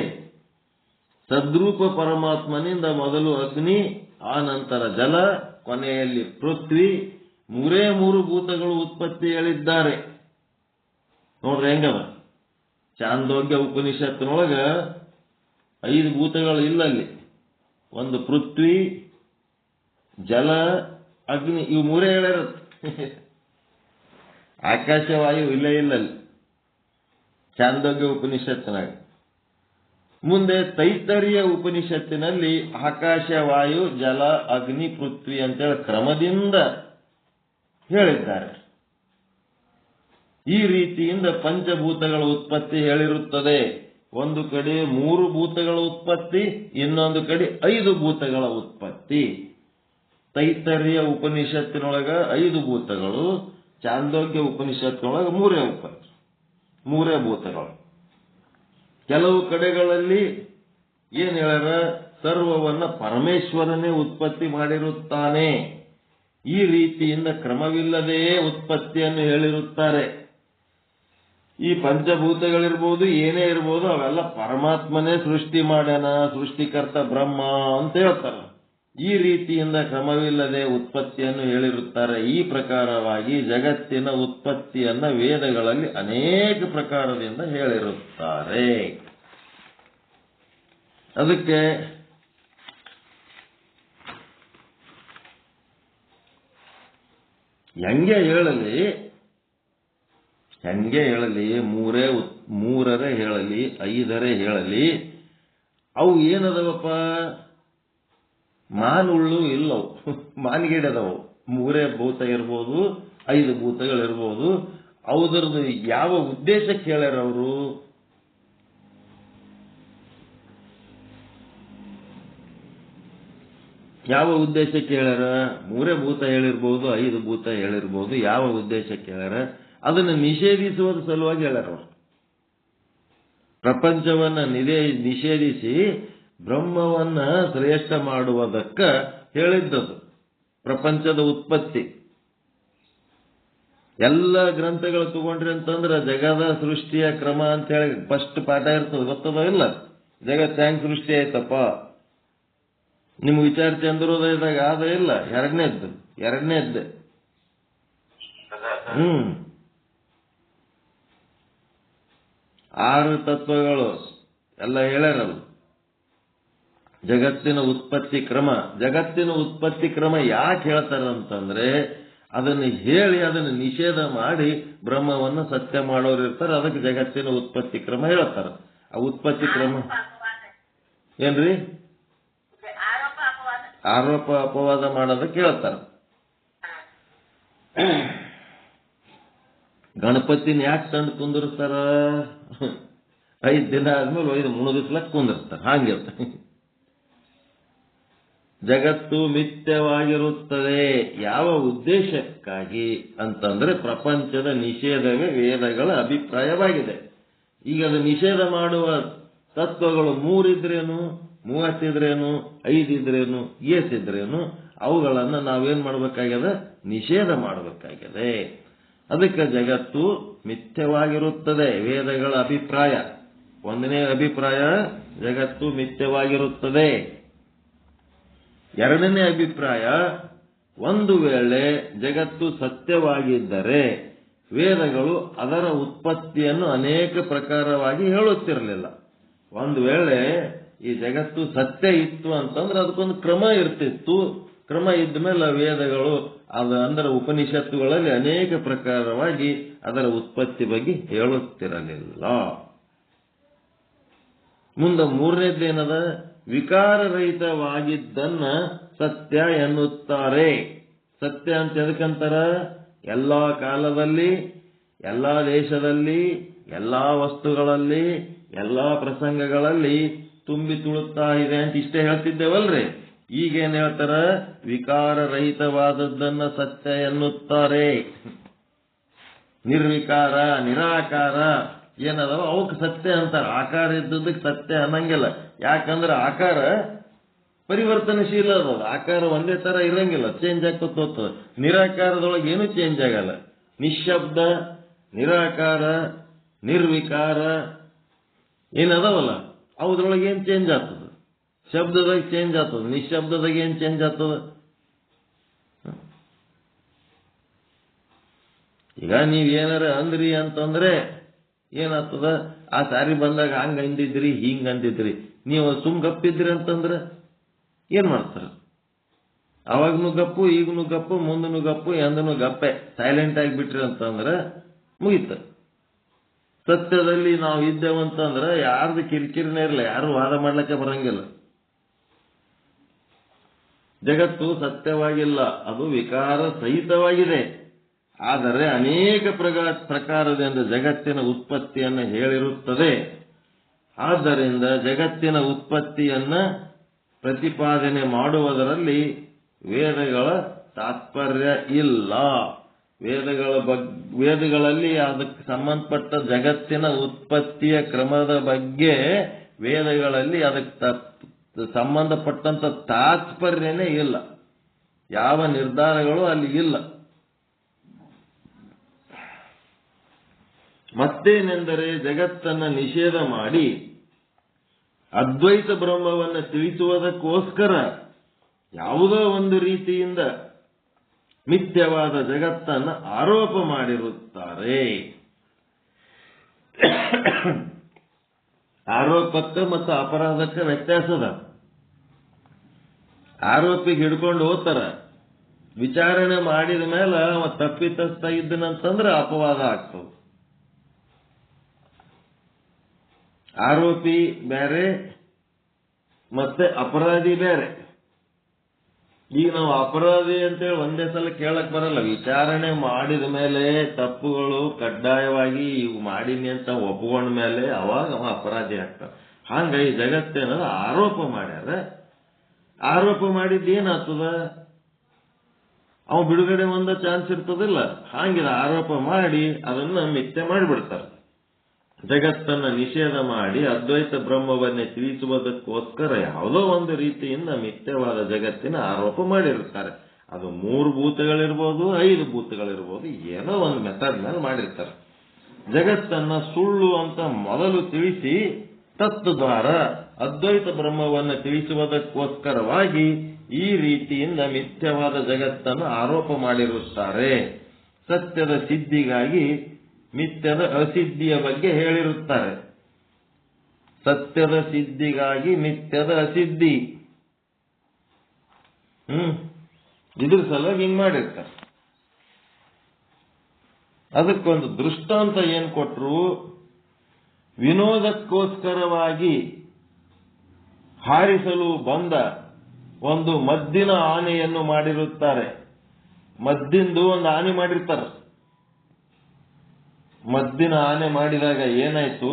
ಸದ್ರೂಪ ಪರಮಾತ್ಮನಿಂದ ಮೊದಲು ಅಗ್ನಿ, ಆ ನಂತರ ಜಲ, ಕೊನೆಯಲ್ಲಿ ಪೃಥ್ವಿ, 3 ಭೂತಗಳು ಉತ್ಪತ್ತಿ ಹೇಳಿದ್ದಾರೆ. ನೋಡ್ರಿ ಹೆಂಗದ. ಚಾಂದೋಗ್ಯ ಉಪನಿಷತ್ತಿನೊಳಗ 5 ಭೂತಗಳು ಇಲ್ಲಲ್ಲಿ. ಒಂದು ಪೃಥ್ವಿ, ಜಲ, ಅಗ್ನಿ, ಇವು 3 ಹೇಳಿರುತ್ತೆ. ಆಕಾಶವಾಯು ಇಲ್ಲಲ್ಲಿ ಚಾಂದೋಗ್ಯ ಉಪನಿಷತ್ತಿನಾಗ. ಮುಂದೆ ತೈತ್ತರೀಯ ಉಪನಿಷತ್ತಿನಲ್ಲಿ ಆಕಾಶ, ವಾಯು, ಜಲ, ಅಗ್ನಿ, ಪೃಥ್ವಿ ಅಂತೇಳಿ ಕ್ರಮದಿಂದ ಹೇಳಿದ್ದಾರೆ. ಈ ರೀತಿಯಿಂದ ಪಂಚಭೂತಗಳ ಉತ್ಪತ್ತಿ ಹೇಳಿರುತ್ತದೆ. ಒಂದು ಕಡೆ 3 ಭೂತಗಳ ಉತ್ಪತ್ತಿ, ಇನ್ನೊಂದು ಕಡೆ 5 ಭೂತಗಳ ಉತ್ಪತ್ತಿ. ತೈತ್ತರೀಯ ಉಪನಿಷತ್ತಿನೊಳಗ 5 ಭೂತಗಳು, ಚಾಂದೋಗ್ಯ ಉಪನಿಷತ್ತಿನೊಳಗ 3 ಭೂತಗಳು. ಕೆಲವು ಕಡೆಗಳಲ್ಲಿ ಏನ್ ಹೇಳ್ಯಾರ, ಸರ್ವವನ್ನ ಪರಮೇಶ್ವರನೇ ಉತ್ಪತ್ತಿ ಮಾಡಿರುತ್ತಾನೆ. ಈ ರೀತಿಯಿಂದ ಕ್ರಮವಿಲ್ಲದೆ ಉತ್ಪತ್ತಿಯನ್ನು ಹೇಳಿರುತ್ತಾರೆ. ಈ ಪಂಚಭೂತಗಳಿರ್ಬೋದು, ಏನೇ ಇರ್ಬೋದು, ಅವೆಲ್ಲ ಪರಮಾತ್ಮನೇ ಸೃಷ್ಟಿ ಮಾಡ್ಯಾನ, ಸೃಷ್ಟಿಕರ್ತ ಬ್ರಹ್ಮ ಅಂತ ಹೇಳ್ತಾರ. ಈ ರೀತಿಯಿಂದ ಕ್ರಮವಿಲ್ಲದೆ ಉತ್ಪತ್ತಿಯನ್ನು ಹೇಳಿರುತ್ತಾರೆ. ಈ ಪ್ರಕಾರವಾಗಿ ಜಗತ್ತಿನ ಉತ್ಪತ್ತಿಯನ್ನ ವೇದಗಳಲ್ಲಿ ಅನೇಕ ಪ್ರಕಾರದಿಂದ ಹೇಳಿರುತ್ತಾರೆ. ಅದಕ್ಕೆ ಹೆಂಗೆ ಹೇಳಲಿ, ಹೆಂಗೆ ಹೇಳಲಿ, ಮೂರರೇ ಹೇಳಲಿ, ಐದರೇ ಹೇಳಲಿ, ಅವು ಏನದವಪ್ಪ, ಮಾನುಳ್ಳು ಇಲ್ಲವು, ಮಾನ್ಗಿಡದವು. ಮೂರೇ ಭೂತ ಇರ್ಬೋದು, 5 ಭೂತಗಳಿರ್ಬೋದು. ಅವರದ್ದು ಯಾವ ಉದ್ದೇಶಕ್ಕೆ ಹೇಳ್ಯಾರ ಅವರು? ಯಾವ ಉದ್ದೇಶಕ್ಕೆ ಹೇಳ್ಯಾರ? ಮೂರೇ ಭೂತ ಹೇಳಿರ್ಬೋದು, 5 ಭೂತ ಹೇಳಿರ್ಬೋದು. ಯಾವ ಉದ್ದೇಶಕ್ಕೆ ಹೇಳ್ಯಾರ? ಅದನ್ನು ನಿಷೇಧಿಸುವುದ ಸಲುವಾಗಿ ಹೇಳ್ಯಾರ ಅವರು. ಪ್ರಪಂಚವನ್ನ ನಿಷೇಧಿಸಿ ಬ್ರಹ್ಮವನ್ನ ಶ್ರೇಷ್ಠ ಮಾಡುವುದಕ್ಕ ಹೇಳಿದ್ದದು. ಪ್ರಪಂಚದ ಉತ್ಪತ್ತಿ ಎಲ್ಲ ಗ್ರಂಥಗಳು ತಗೊಂಡ್ರಿ ಅಂತಂದ್ರೆ ಜಗದ ಸೃಷ್ಟಿಯ ಕ್ರಮ ಅಂತ ಹೇಳಿ ಫಸ್ಟ್ ಪಾಠ ಇರ್ತದೆ, ಗೊತ್ತದ ಇಲ್ಲ? ಜಗತ್ ಹೆಂಗ್ ಸೃಷ್ಟಿ ಆಯ್ತಪ್ಪ ನಿಮ್ ವಿಚಾರ ಚಂದ್ರೋದಯದಾಗ ಆದ ಇಲ್ಲ? ಎರಡನೇದ್ದು 6 ತತ್ವಗಳು ಎಲ್ಲ ಹೇಳ್ಯಾರಲ್ಲ. ಜಗತ್ತಿನ ಉತ್ಪತ್ತಿ ಕ್ರಮ ಯಾಕೆ ಹೇಳ್ತಾರಂತಂದ್ರೆ ಅದನ್ನು ಹೇಳಿ ಅದನ್ನು ನಿಷೇಧ ಮಾಡಿ ಬ್ರಹ್ಮವನ್ನು ಸತ್ಯ ಮಾಡೋರು ಇರ್ತಾರೆ. ಅದಕ್ಕೆ ಜಗತ್ತಿನ ಉತ್ಪತ್ತಿ ಕ್ರಮ ಹೇಳ್ತಾರ. ಆ ಉತ್ಪತ್ತಿ ಕ್ರಮ ಏನ್ರಿ? ಆರೋಪ ಅಪವಾದ ಮಾಡೋದಕ್ಕೆ ಹೇಳ್ತಾರ. ಗಣಪತಿನ ಯಾಕೆ ತಂದು ಕುಂದಿರ್ತಾರ? 5 ದಿನ ಆದ್ಮೇಲೆ 5 ಮುಣುಗಿಸ್ಲಕ್ ಕುಂದಿರ್ತಾರ. ಹಾಗೆ ಜಗತ್ತು ಮಿಥ್ಯವಾಗಿರುತ್ತದೆ. ಯಾವ ಉದ್ದೇಶಕ್ಕಾಗಿ ಅಂತಂದ್ರೆ ಪ್ರಪಂಚದ ನಿಷೇಧವೇ ವೇದಗಳ ಅಭಿಪ್ರಾಯವಾಗಿದೆ. ಈಗ ಅದು ನಿಷೇಧ ಮಾಡುವ ತತ್ವಗಳು 3 ಇದ್ರೇನು, 30 ಇದ್ರೇನು, 5 ಇದ್ರೇನು, ಇದ್ರೇನು, ಅವುಗಳನ್ನ ನಾವೇನ್ ಮಾಡಬೇಕಾಗಿದೆ? ನಿಷೇಧ ಮಾಡಬೇಕಾಗಿದೆ. ಅದಕ್ಕೆ ಜಗತ್ತು ಮಿಥ್ಯವಾಗಿರುತ್ತದೆ. ವೇದಗಳ ಅಭಿಪ್ರಾಯ 1ನೇ ಅಭಿಪ್ರಾಯ, ಜಗತ್ತು ಮಿಥ್ಯವಾಗಿರುತ್ತದೆ. 2ನೇ ಅಭಿಪ್ರಾಯ, ಒಂದು ವೇಳೆ ಜಗತ್ತು ಸತ್ಯವಾಗಿದ್ದರೆ ವೇದಗಳು ಅದರ ಉತ್ಪತ್ತಿಯನ್ನು ಅನೇಕ ಪ್ರಕಾರವಾಗಿ ಹೇಳುತ್ತಿರಲಿಲ್ಲ. ಒಂದು ವೇಳೆ ಈ ಜಗತ್ತು ಸತ್ಯ ಇತ್ತು ಅಂತಂದ್ರೆ ಅದಕ್ಕೊಂದು ಕ್ರಮ ಇರ್ತಿತ್ತು. ಕ್ರಮ ಇದ್ದ ಮೇಲೆ ವೇದಗಳು ಅಂದ್ರೆ ಉಪನಿಷತ್ತುಗಳಲ್ಲಿ ಅನೇಕ ಪ್ರಕಾರವಾಗಿ ಅದರ ಉತ್ಪತ್ತಿ ಬಗ್ಗೆ ಹೇಳುತ್ತಿರಲಿಲ್ಲ. ಮುಂದೆ 3ನೇದ್ದೇನದ? ವಿಕಾರರಹಿತವಾಗಿದ್ದನ್ನ ಸತ್ಯ ಎನ್ನುತ್ತಾರೆ. ಸತ್ಯ ಅಂತ ಎದಕ್ಕಂತಾರ? ಎಲ್ಲಾ ಕಾಲದಲ್ಲಿ, ಎಲ್ಲಾ ದೇಶದಲ್ಲಿ, ಎಲ್ಲಾ ವಸ್ತುಗಳಲ್ಲಿ, ಎಲ್ಲಾ ಪ್ರಸಂಗಗಳಲ್ಲಿ ತುಂಬಿ ತುಳುತ್ತಾ ಇದೆ ಅಂತ ಇಷ್ಟೇ ಹೇಳ್ತಿದ್ದೇವಲ್ರಿ. ಈಗೇನ್ ಹೇಳ್ತಾರ? ವಿಕಾರರಹಿತವಾದದ್ದನ್ನ ಸತ್ಯ ಎನ್ನುತ್ತಾರೆ. ನಿರ್ವಿಕಾರ, ನಿರಾಕಾರ ಏನದವ ಅವಕ್ಕೆ ಸತ್ಯ ಅಂತಾರ. ಆಕಾರ ಇದ್ದದಕ್ಕೆ ಸತ್ಯ ಅನ್ನಂಗಿಲ್ಲ. ಯಾಕಂದ್ರೆ ಆಕಾರ ಪರಿವರ್ತನಶೀಲ ಅದ. ಆಕಾರ ಒಂದೇ ತರ ಇರಂಗಿಲ್ಲ, ಚೇಂಜ್ ಆಗ್ಕೊತ ಹೋಗ್ತದೆ. ನಿರಾಕಾರದೊಳಗೆ ಏನು ಚೇಂಜ್ ಆಗಲ್ಲ. ನಿಶಬ್ದ, ನಿರಾಕಾರ, ನಿರ್ವಿಕಾರ ಏನದವಲ್ಲ ಅವುದ್ರೊಳಗೆ ಏನ್ ಚೇಂಜ್ ಆಗ್ತದ? ಶಬ್ದದಾಗ ಚೇಂಜ್ ಆಗ್ತದ, ನಿಶಬ್ದದಾಗ ಏನ್ ಚೇಂಜ್ ಆಗ್ತದ? ಈಗ ನೀವೇನಾರ ಅಂದ್ರಿ ಅಂತಂದ್ರೆ ಏನಾಗ್ತದ? ಆ ಸಾರಿ ಬಂದಾಗ ಹಂಗ ಅಂದಿದ್ರಿ, ಹಿಂಗ ಅಂದಿದ್ರಿ. ನೀವು ಗಪ್ಪಿದ್ರಿ ಅಂತಂದ್ರೆ ಏನ್ ಮಾಡ್ತಾರ? ಅವಾಗನು ಗಪ್ಪು, ಈಗನು ಗಪ್ಪು, ಮುಂದನು ಗಪ್ಪು, ಎಂದನು ಗಪ್ಪೆ. ಸೈಲೆಂಟ್ ಆಗಿಬಿಟ್ರಿ ಅಂತಂದ್ರೆ ಮುಗೀತ. ಸತ್ಯದಲ್ಲಿ ನಾವು ಇದ್ದೇವಂತಂದ್ರೆ ಯಾರ್ದು ಕಿರಿಕಿರಿನೇ ಇರಲ್ಲ, ಯಾರು ವಾದ ಮಾಡ್ಲಿಕ್ಕೆ ಬರಂಗಿಲ್ಲ. ಜಗತ್ತು ಸತ್ಯವಾಗಿಲ್ಲ, ಅದು ವಿಕಾರ ಸಹಿತವಾಗಿದೆ. ಆದರೆ ಅನೇಕ ಪ್ರಕಾರದಿಂದ ಜಗತ್ತಿನ ಉತ್ಪತ್ತಿಯನ್ನು ಹೇಳಿರುತ್ತದೆ. ಆದ್ದರಿಂದ ಜಗತ್ತಿನ ಉತ್ಪತ್ತಿಯನ್ನ ಪ್ರತಿಪಾದನೆ ಮಾಡುವುದರಲ್ಲಿ ವೇದಗಳ ತಾತ್ಪರ್ಯ ಇಲ್ಲ. ವೇದಗಳಲ್ಲಿ ಅದಕ್ಕೆ ಸಂಬಂಧಪಟ್ಟ ಜಗತ್ತಿನ ಉತ್ಪತ್ತಿಯ ಕ್ರಮದ ಬಗ್ಗೆ ವೇದಗಳಲ್ಲಿ ಅದಕ್ಕೆ ಸಂಬಂಧಪಟ್ಟಂತ ತಾತ್ಪರ್ಯನೇ ಇಲ್ಲ. ಯಾವ ನಿರ್ಧಾರಗಳು ಅಲ್ಲಿ ಇಲ್ಲ. ಮತ್ತೇನೆಂದರೆ ಜಗತ್ತನ್ನ ನಿಷೇಧ ಮಾಡಿ ಅದ್ವೈತ ಬ್ರಹ್ಮವನ್ನು ತಿಳಿಸುವುದಕ್ಕೋಸ್ಕರ ಯಾವುದೋ ಒಂದು ರೀತಿಯಿಂದ ಮಿಥ್ಯವಾದ ಜಗತ್ತನ್ನು ಆರೋಪ ಮಾಡಿರುತ್ತಾರೆ. ಆರೋಪಕ್ಕೆ ಮತ್ತು ಅಪರಾಧಕ್ಕೆ ವ್ಯತ್ಯಾಸದ. ಆರೋಪಿಗೆ ಹಿಡ್ಕೊಂಡು ಹೋಗ್ತಾರ, ವಿಚಾರಣೆ ಮಾಡಿದ ಮೇಲೆ ಅವ ತಪ್ಪಿತಸ್ಥ ಇದ್ದನಂತಂದ್ರೆ ಅಪವಾದ ಆಗ್ತದೆ. ಆರೋಪಿ ಬೇರೆ ಮತ್ತೆ ಅಪರಾಧಿ ಬೇರೆ. ಈಗ ನಾವು ಅಪರಾಧಿ ಅಂತೇಳಿ ಒಂದೇ ಸಲ ಕೇಳಕ್ ಬರಲ್ಲ. ವಿಚಾರಣೆ ಮಾಡಿದ ಮೇಲೆ ತಪ್ಪುಗಳು ಕಡ್ಡಾಯವಾಗಿ ಇವು ಮಾಡೀನಿ ಅಂತ ಒಪ್ಕೊಂಡ ಮೇಲೆ ಅವಾಗ ಅವ ಅಪರಾಧಿ ಆಗ್ತಾನ. ಹಂಗ ಈ ಜಗತ್ತೇನದ ಆರೋಪ ಮಾಡ್ಯಾರ. ಆರೋಪ ಮಾಡಿದ್ದೇನಾಗ್ತದ, ಅವ ಬಿಡುಗಡೆ ಒಂದ ಚಾನ್ಸ್ ಇರ್ತದಿಲ್ಲ. ಹಾಂಗಿದ ಆರೋಪ ಮಾಡಿ ಅದನ್ನ ಮಿಥ್ಯೆ ಮಾಡಿಬಿಡ್ತಾರೆ. ಜಗತ್ತನ್ನ ನಿಷೇಧ ಮಾಡಿ ಅದ್ವೈತ ಬ್ರಹ್ಮವನ್ನೇ ತಿಳಿಸುವುದಕ್ಕೋಸ್ಕರ ಯಾವುದೋ ಒಂದು ರೀತಿಯಿಂದ ಮಿಥ್ಯವಾದ ಜಗತ್ತಿನ ಆರೋಪ ಮಾಡಿರ್ತಾರೆ. ಅದು 3 ಭೂತಗಳಿರ್ಬೋದು, 5 ಭೂತಗಳಿರ್ಬೋದು, ಏನೋ ಒಂದು ಮೆಥಡ್ ಮೇಲೆ ಮಾಡಿರ್ತಾರೆ. ಜಗತ್ತನ್ನ ಸುಳ್ಳು ಅಂತ ಮೊದಲು ತಿಳಿಸಿ ತತ್ವದ್ವಾರ ಅದ್ವೈತ ಬ್ರಹ್ಮವನ್ನು ತಿಳಿಸುವುದಕ್ಕೋಸ್ಕರವಾಗಿ ಈ ರೀತಿಯಿಂದ ಮಿಥ್ಯವಾದ ಜಗತ್ತನ್ನು ಆರೋಪ ಮಾಡಿರುತ್ತಾರೆ. ಸತ್ಯದ ಸಿದ್ಧಿಗಾಗಿ ಮಿಥ್ಯದ ಅಸಿದ್ಧಿಯ ಬಗ್ಗೆ ಹೇಳಿರುತ್ತಾರೆ. ಸತ್ಯದ ಸಿದ್ಧಿಗಾಗಿ ಮಿಥ್ಯದ ಅಸಿದ್ಧಿ. ಇದ್ರ ಸಲುವಾಗಿ ಹಿಂಗ್ ಮಾಡಿರ್ತಾರೆ. ಅದಕ್ಕೊಂದು ದೃಷ್ಟಾಂತ ಏನ್ ಕೊಟ್ರು, ವಿನೋದಕ್ಕೋಸ್ಕರವಾಗಿ ಹಾರಿಸಲು ಬಂದ ಒಂದು ಮದ್ದಿನ ಆನೆಯನ್ನು ಮಾಡಿರುತ್ತಾರೆ. ಮದ್ದಿಂದು ಒಂದು ಆನೆ ಮಾಡಿರ್ತಾರೆ. ಮದ್ದಿನ ಆನೆ ಮಾಡಿದಾಗ ಏನಾಯ್ತು,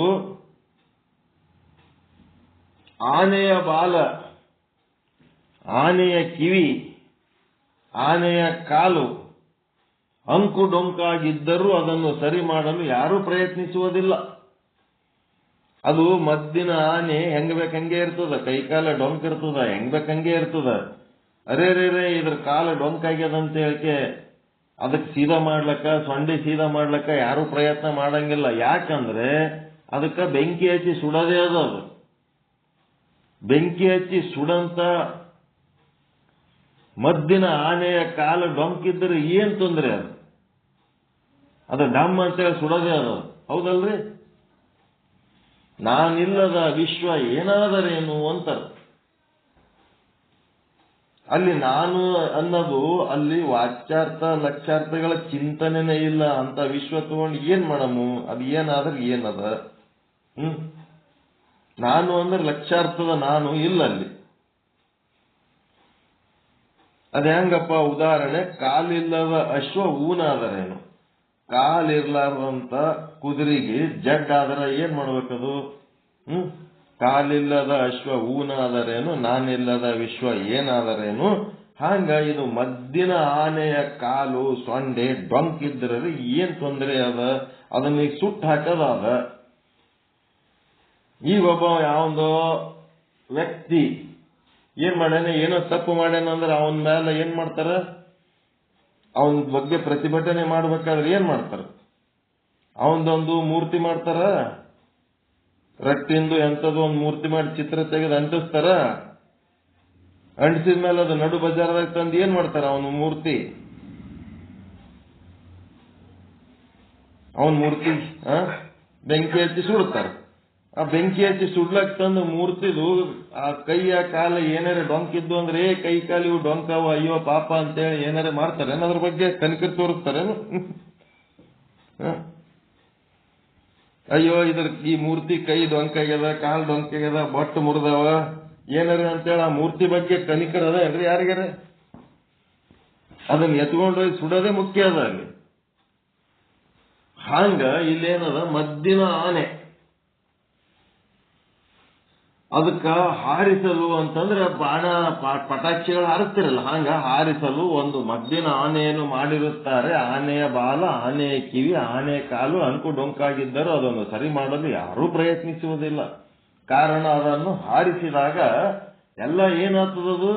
ಆನೆಯ ಬಾಲ, ಆನೆಯ ಕಿವಿ, ಆನೆಯ ಕಾಲು ಅಂಕು ಡೊಂಕಾಗಿದ್ದರೂ ಅದನ್ನು ಸರಿ ಮಾಡಲು ಯಾರೂ ಪ್ರಯತ್ನಿಸುವುದಿಲ್ಲ. ಅದು ಮದ್ದಿನ ಆನೆ ಹೆಂಗ್ ಬೇಕಂಗೆ ಇರ್ತದ, ಕೈಕಾಲ ಡೊಂಕ್ ಇರ್ತದ, ಹೆಂಗ್ ಬೇಕಂಗೆ ಇರ್ತದ. ಅರೇ ಇದ್ರ ಕಾಲ ಡೊಂಕ್ ಆಗ್ಯದಂತ ಹೇಳಿಕೆ ಅದಕ್ಕೆ ಸೀದಾ ಮಾಡ್ಲಕ್ಕ, ಸೊಂಡಿ ಸೀದಾ ಮಾಡ್ಲಕ್ಕ ಯಾರು ಪ್ರಯತ್ನ ಮಾಡಂಗಿಲ್ಲ. ಯಾಕಂದ್ರೆ ಅದಕ್ಕ ಬೆಂಕಿ ಹಚ್ಚಿ ಸುಡೋದೇ ಅದು. ಬೆಂಕಿ ಹಚ್ಚಿ ಸುಡಂತ ಮದ್ದಿನ ಆನೆಯ ಕಾಲ ಡೊಂಕ್ ಇದ್ರೆ ಏನ್ ತೊಂದ್ರೆ, ಅದು ಡಮ್ ಅಂತೇಳಿ ಸುಡೋದೇ ಅದು. ಹೌದಲ್ರಿ? ನಾನಿಲ್ಲದ ವಿಶ್ವ ಏನಾದರೇನು ಅಂತಾರೆ. ಅಲ್ಲಿ ನಾನು ಅನ್ನೋದು ಅಲ್ಲಿ ವಾಚ್ಯಾರ್ಥ ಲಕ್ಷ್ಯಾರ್ಥಗಳ ಚಿಂತನೆನೇ ಇಲ್ಲ. ಅಂತ ವಿಶ್ವ ತಗೊಂಡು ಏನ್ ಮಾಡಮು, ಅದು ಏನಾದ್ರೆ ಏನದ. ನಾನು ಅಂದ್ರೆ ಲಕ್ಷ್ಯಾರ್ಥದ ನಾನು ಇಲ್ಲ ಅಲ್ಲಿ. ಅದ ಹೆಂಗಪ್ಪ ಉದಾಹರಣೆ, ಕಾಲಿಲ್ಲದ ಅಶ್ವ ಊನಾದರೇನು, ಕಾಲಿರ್ಲಾರ್ದಂತ ಕುದುರೆಗೆ ಜಡ್ ಆದ್ರೆ ಏನ್ ಮಾಡ್ಬೇಕದು. ಕಾಲಿಲ್ಲದ ಅಶ್ವ ಊನಾದರೇನು, ನಾನಿಲ್ಲದ ವಿಶ್ವ ಏನಾದರೇನು. ಹಂಗ ಇದು ಮದ್ದಿನ ಆನೆಯ ಕಾಲು ಸೊಂಡೆ ಡೊಂಕ್ ಇದ್ರಲ್ಲಿ ಏನ್ ತೊಂದರೆ ಅದ, ಅದನ್ನ ಈಗ ಸುಟ್ಟು ಹಾಕದ ಅದ. ಈಗ ಒಬ್ಬ ಯಾವೊಂದು ವ್ಯಕ್ತಿ ಏನ್ ಮಾಡ್ಯಾನ, ಏನೋ ತಪ್ಪು ಮಾಡ್ಯಾನ ಅಂದ್ರೆ ಅವನ ಮೇಲೆ ಏನ್ ಮಾಡ್ತಾರ, ಅವನ ಬಗ್ಗೆ ಪ್ರತಿಭಟನೆ ಮಾಡ್ಬೇಕಾದ್ರೆ ಏನ್ ಮಾಡ್ತಾರ, ಅವನದೊಂದು ಮೂರ್ತಿ ಮಾಡ್ತಾರ. ರಟ್ಟಿಂದು ಎಂಥದ್ದು ಒಂದು ಮೂರ್ತಿ ಮಾಡಿ ಚಿತ್ರ ತೆಗೆದು ಅಂಟಿಸ್ತಾರ. ಅಂಟಿಸಿದ ಮೇಲೆ ಅದು ನಡು ಬಜಾರ್ದಾಗ ತಂದು ಏನ್ ಮಾಡ್ತಾರ, ಅವನ ಮೂರ್ತಿ ಬೆಂಕಿ ಹಚ್ಚಿ ಸುಡುತ್ತಾರ. ಆ ಬೆಂಕಿ ಹಚ್ಚಿ ಸುಡ್ಲಕ್ ತಂದು ಮೂರ್ತಿದು ಆ ಕೈಯ ಕಾಲ ಏನಾರ ಡೊಂಕಿದ್ದು ಅಂದ್ರೆ ಕೈ ಕಾಲು ಇವು ಡೊಂಕವ, ಅಯ್ಯೋ ಪಾಪ ಅಂತೇಳಿ ಏನಾರ ಮಾಡ್ತಾರೇನು, ಅದ್ರ ಬಗ್ಗೆ ಕನಿಕರ್ ತೋರಿಸ್ತಾರೇನು. ಅಯ್ಯೋ ಈ ಮೂರ್ತಿ ಕೈ ಡೊಂಕಾಗ್ಯದ, ಕಾಲ್ ಡೊಂಕಾಗ್ಯದ, ಬೊಟ್ಟು ಮುರಿದವ ಏನಾರ ಅಂತೇಳಿ ಆ ಮೂರ್ತಿ ಬಗ್ಗೆ ಕನಿಕರ್ ಅದ ಏನ್ರಿ ಯಾರಿಗಾರ. ಅದನ್ನ ಎತ್ಕೊಂಡೋಗಿ ಸುಡೋದೇ ಮುಖ್ಯ ಅದ ಅಲ್ಲಿ. ಹಂಗ ಇಲ್ಲೇನದ, ಮದ್ದಿನ ಆನೆ ಅದಕ್ಕ ಹಾರಿಸಲು ಅಂತಂದ್ರೆ ಬಾಣ ಪಟಾಕ್ಷಿಗಳು ಹಾರಿಸ್ತಿರಲ್ಲ, ಹಂಗ ಹಾರಿಸಲು ಒಂದು ಮದ್ದಿನ ಆನೆಯನ್ನು ಮಾಡಿರುತ್ತಾರೆ. ಆನೆಯ ಬಾಲ, ಆನೆಯ ಕಿವಿ, ಆನೆಯ ಕಾಲು ಅಂಕು ಡೊಂಕಾಗಿದ್ದರೂ ಅದನ್ನು ಸರಿ ಮಾಡಲು ಯಾರೂ ಪ್ರಯತ್ನಿಸುವುದಿಲ್ಲ. ಕಾರಣ ಅದನ್ನು ಹಾರಿಸಿದಾಗ ಎಲ್ಲ ಏನಾಗ್ತದದು,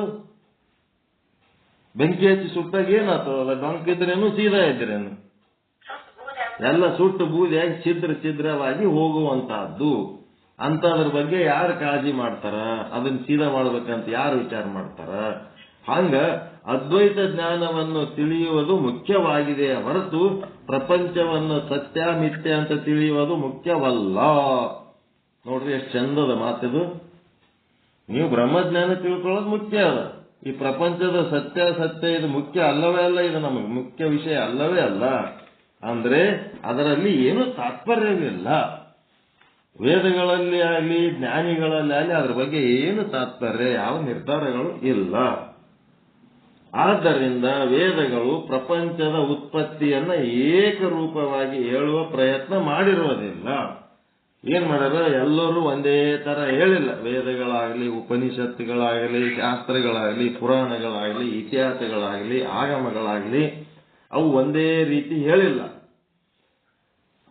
ಬೆಂಕಿ ಹಚ್ಚಿ ಸುಟ್ಟಾಗ ಏನಾಗ್ತದ, ಡೊಂಕ್ ಇದ್ರೇನು ಸೀದಾ ಇದ್ರೇನು ಎಲ್ಲ ಸುಟ್ಟು ಬೂದಿಯಾಗಿ ಛಿದ್ರವಾಗಿ ಹೋಗುವಂತಹದ್ದು. ಅಂತದ್ರ ಬಗ್ಗೆ ಯಾರು ಕಾಳಜಿ ಮಾಡ್ತಾರ, ಅದನ್ನ ಸೀದಾ ಮಾಡ್ಬೇಕಂತ ಯಾರು ವಿಚಾರ ಮಾಡ್ತಾರ. ಹಂಗ ಅದ್ವೈತ ಜ್ಞಾನವನ್ನು ತಿಳಿಯುವುದು ಮುಖ್ಯವಾಗಿದೆ ಹೊರತು ಪ್ರಪಂಚವನ್ನು ಸತ್ಯ ಮಿಥ್ಯ ಅಂತ ತಿಳಿಯುವುದು ಮುಖ್ಯವಲ್ಲ. ನೋಡ್ರಿ ಎಷ್ಟು ಚಂದದ ಮಾತಿದು. ನೀವು ಬ್ರಹ್ಮಜ್ಞಾನ ತಿಳ್ಕೊಳ್ಳೋದು ಮುಖ್ಯ ಅದ. ಈ ಪ್ರಪಂಚದ ಸತ್ಯ ಇದು ಮುಖ್ಯ ಅಲ್ಲವೇ ಅಲ್ಲ, ಇದು ನಮಗೆ ಮುಖ್ಯ ವಿಷಯ ಅಲ್ಲವೇ ಅಲ್ಲ. ಅಂದ್ರೆ ಅದರಲ್ಲಿ ಏನು ತಾತ್ಪರ್ಯವಿಲ್ಲ. ವೇದಗಳಲ್ಲಿ ಆಗಲಿ ಜ್ಞಾನಿಗಳಲ್ಲಿ ಆಗಲಿ ಅದ್ರ ಬಗ್ಗೆ ಏನು ತಾತ್ಪರ್ಯ, ಯಾವ ನಿರ್ಧಾರಗಳು ಇಲ್ಲ. ಆದ್ದರಿಂದ ವೇದಗಳು ಪ್ರಪಂಚದ ಉತ್ಪತ್ತಿಯನ್ನ ಏಕರೂಪವಾಗಿ ಹೇಳುವ ಪ್ರಯತ್ನ ಮಾಡಿರುವುದಿಲ್ಲ. ಏನ್ ಮಾಡ್ಯಾರ, ಎಲ್ಲರೂ ಒಂದೇ ತರ ಹೇಳಿಲ್ಲ. ವೇದಗಳಾಗಲಿ, ಉಪನಿಷತ್ತುಗಳಾಗಲಿ, ಶಾಸ್ತ್ರಗಳಾಗಲಿ, ಪುರಾಣಗಳಾಗಲಿ, ಇತಿಹಾಸಗಳಾಗಲಿ, ಆಗಮಗಳಾಗಲಿ ಅವು ಒಂದೇ ರೀತಿ ಹೇಳಿಲ್ಲ.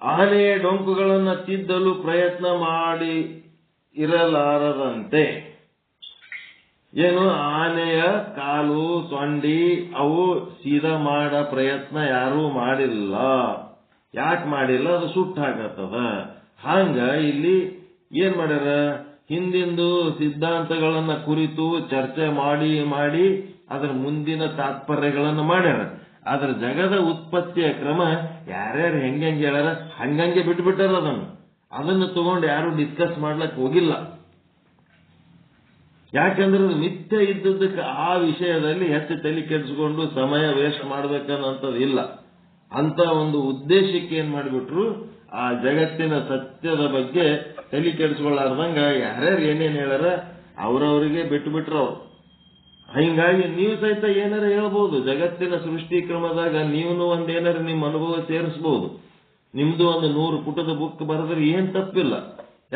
ಆನೆಯ ಡೊಂಕುಗಳನ್ನು ತಿದ್ದಲು ಪ್ರಯತ್ನ ಮಾಡಿ ಇರಲಾರದಂತೆ, ಏನು ಆನೆಯ ಕಾಲು ಸೊಂಡಿ ಅವು ಸೀದಾ ಮಾಡ ಪ್ರಯತ್ನ ಯಾರೂ ಮಾಡಿಲ್ಲ. ಯಾಕೆ ಮಾಡಿಲ್ಲ, ಅದು ಸುಟ್ಟು ಹಾಕತ್ತದ. ಹಂಗ ಇಲ್ಲಿ ಏನ್ ಮಾಡ್ಯಾರ, ಹಿಂದಿಂದು ಸಿದ್ಧಾಂತಗಳನ್ನ ಕುರಿತು ಚರ್ಚೆ ಮಾಡಿ ಮಾಡಿ ಅದರ ಮುಂದಿನ ತಾತ್ಪರ್ಯಗಳನ್ನು ಮಾಡ್ಯಾರ. ಅದರ ಜಗದ ಉತ್ಪತ್ತಿಯ ಕ್ರಮ ಯಾರ್ಯಾರು ಹೆಂಗೆ ಹೇಳ್ಯಾರ ಹಂಗಂಗೆ ಬಿಟ್ಬಿಟ್ಟಾರ. ಅದನ್ನು ತಗೊಂಡು ಯಾರು ಡಿಸ್ಕಸ್ ಮಾಡ್ಲಕ್ ಹೋಗಿಲ್ಲ. ಯಾಕಂದ್ರೆ ಅದು ಮಿಥ್ಯ ಇದ್ದದಕ್ಕೆ ಆ ವಿಷಯದಲ್ಲಿ ಹೆಚ್ಚು ತಲೆ ಕೆಡಿಸ್ಕೊಂಡು ಸಮಯ ವೇಸ್ಟ್ ಮಾಡ್ಬೇಕನ್ನೋಂಥದ್ದು ಇಲ್ಲ. ಅಂತ ಒಂದು ಉದ್ದೇಶಕ್ಕೆ ಏನ್ ಮಾಡಿಬಿಟ್ರು, ಆ ಜಗತ್ತಿನ ಸತ್ಯದ ಬಗ್ಗೆ ತಲೆ ಕೆಡಿಸ್ಕೊಳ್ಳಾರ್ದಂಗ ಯಾರ್ಯಾರು ಏನೇನ್ ಹೇಳ್ಯಾರ ಅವ್ರವ್ರಿಗೆ ಬಿಟ್ಬಿಟ್ರು ಅವ್ರು. ಹಿಂಗಾಗಿ ನೀವು ಸಹಿತ ಏನಾರ ಹೇಳ್ಬೋದು. ಜಗತ್ತಿನ ಸೃಷ್ಟಿ ಕ್ರಮದಾಗ ನೀವು ಒಂದೇನಾರ ನಿಮ್ಮ ಅನುಭವ ಸೇರಿಸಬಹುದು. ನಿಮ್ದು ಒಂದು 100 ಪುಟದ ಬುಕ್ ಬರೆದ್ರೆ ಏನ್ ತಪ್ಪಿಲ್ಲ.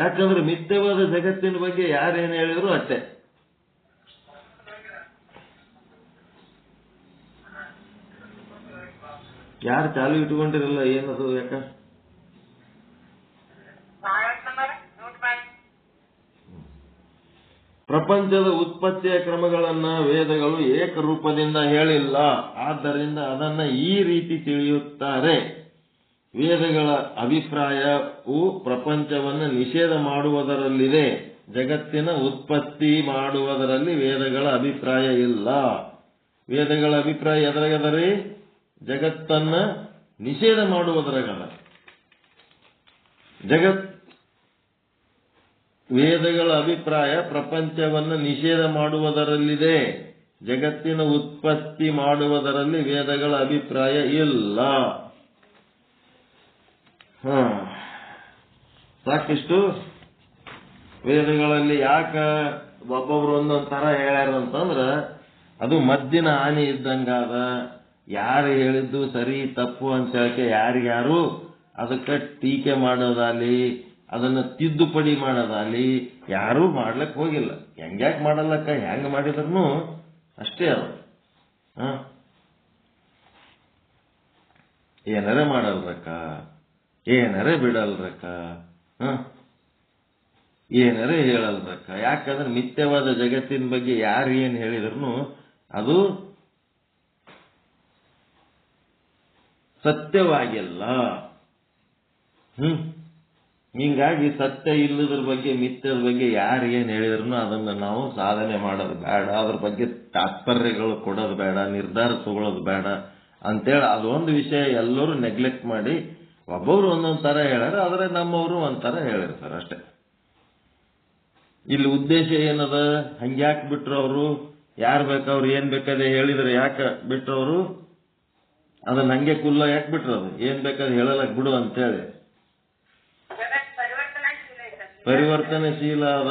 ಯಾಕಂದ್ರೆ ಮಿಥ್ಯವಾದ ಜಗತ್ತಿನ ಬಗ್ಗೆ ಯಾರೇನು ಹೇಳಿದ್ರು ಅಷ್ಟೇ. ಯಾರು ಚಾಲು ಇಟ್ಕೊಂಡಿರಲ್ಲ, ಏನದು ಯಾಕ? ಪ್ರಪಂಚದ ಉತ್ಪತ್ತಿಯ ಕ್ರಮಗಳನ್ನ ವೇದಗಳು ಏಕರೂಪದಿಂದ ಹೇಳಿಲ್ಲ. ಆದ್ದರಿಂದ ಅದನ್ನ ಈ ರೀತಿ ತಿಳಿಯುತ್ತಾರೆ. ವೇದಗಳ ಅಭಿಪ್ರಾಯವು ಪ್ರಪಂಚವನ್ನು ನಿಷೇಧ ಮಾಡುವುದರಲ್ಲಿದೆ, ಜಗತ್ತಿನ ಉತ್ಪತ್ತಿ ಮಾಡುವುದರಲ್ಲಿ ವೇದಗಳ ಅಭಿಪ್ರಾಯ ಇಲ್ಲ. ವೇದಗಳ ಅಭಿಪ್ರಾಯ ಎದರಾಗದರಿ? ಜಗತ್ತನ್ನ ನಿಷೇಧ ಮಾಡುವುದರಾಗದ. ವೇದಗಳ ಅಭಿಪ್ರಾಯ ಪ್ರಪಂಚವನ್ನು ನಿಷೇಧ ಮಾಡುವುದರಲ್ಲಿದೆ, ಜಗತ್ತಿನ ಉತ್ಪತ್ತಿ ಮಾಡುವುದರಲ್ಲಿ ವೇದಗಳ ಅಭಿಪ್ರಾಯ ಇಲ್ಲ. ಸಾಕಿಷ್ಟು. ವೇದಗಳಲ್ಲಿ ಯಾಕ ಒಬ್ಬೊಬ್ರು ಒಂದೊಂದ್ ತರ ಹೇಳ್ಯಾರ ಅಂತಂದ್ರ ಅದು ಮದ್ದಿನ ಹಾನಿ ಇದ್ದಂಗಾದ. ಯಾರು ಹೇಳಿದ್ದು ಸರಿ ತಪ್ಪು ಅಂತ ಹೇಳಕ್ಕೆ ಯಾರಿಗ್ಯಾರು ಅದಕ್ಕೆ ಟೀಕೆ ಮಾಡೋದಾಲಿ ಅದನ್ನ ತಿದ್ದುಪಡಿ ಮಾಡೋದಾಲಿ ಯಾರೂ ಮಾಡ್ಲಕ್ ಹೋಗಿಲ್ಲ. ಹೆಂಗ್ಯಾಕ್ ಮಾಡಲ್ಲಕ್ಕ, ಹೆಂಗ್ ಮಾಡಿದ್ರು ಅಷ್ಟೇ ಅದು. ಏನರೇ ಮಾಡಲ್ರಕ್ಕ, ಏನರೇ ಬಿಡಲ್ರಕ್ಕ, ಏನರೇ ಹೇಳಲ್ರಕ್ಕ. ಯಾಕಂದ್ರೆ ಮಿಥ್ಯವಾದ ಜಗತ್ತಿನ ಬಗ್ಗೆ ಯಾರು ಏನ್ ಹೇಳಿದ್ರು ಅದು ಸತ್ಯವಾಗಿಲ್ಲ. ಹಿಂಗಾಗಿ ಸತ್ಯ ಇಲ್ಲದ್ರ ಬಗ್ಗೆ, ಮಿಥ್ಯದ ಬಗ್ಗೆ ಯಾರು ಏನ್ ಹೇಳಿದ್ರು ಅದನ್ನ ನಾವು ಸಾಧನೆ ಮಾಡೋದು ಬೇಡ, ಅದ್ರ ಬಗ್ಗೆ ತಾತ್ಪರ್ಯಗಳು ಕೊಡೋದು ಬೇಡ, ನಿರ್ಧಾರ ತಗೊಳ್ಳೋದು ಬೇಡ ಅಂತೇಳಿ ಅದೊಂದು ವಿಷಯ ಎಲ್ಲರೂ ನೆಗ್ಲೆಕ್ಟ್ ಮಾಡಿ ಒಬ್ಬೊಬ್ರು ಒಂದೊಂದ್ ತರ ಹೇಳ್ಯಾರ. ಆದ್ರೆ ನಮ್ಮವರು ಒಂಥರ ಹೇಳಿರ್ತಾರೆ ಅಷ್ಟೇ. ಇಲ್ಲಿ ಉದ್ದೇಶ ಏನದ, ಹಂಗ್ಯಾಕ್ ಬಿಟ್ರು ಅವರು? ಯಾರು ಬೇಕವ್ರು ಏನ್ ಬೇಕಾದ್ರೆ ಹೇಳಿದ್ರೆ ಯಾಕೆ ಬಿಟ್ರು ಅವರು? ಅದನ್ನ ಹಂಗೆ ಕುಲ್ಲ ಯಾಕೆ ಬಿಟ್ರು? ಅದು ಏನ್ ಬೇಕಾದ್ರೆ ಹೇಳಲಕ್ ಬಿಡು ಅಂತೇಳಿ. ಪರಿವರ್ತನಶೀಲ ಅದ.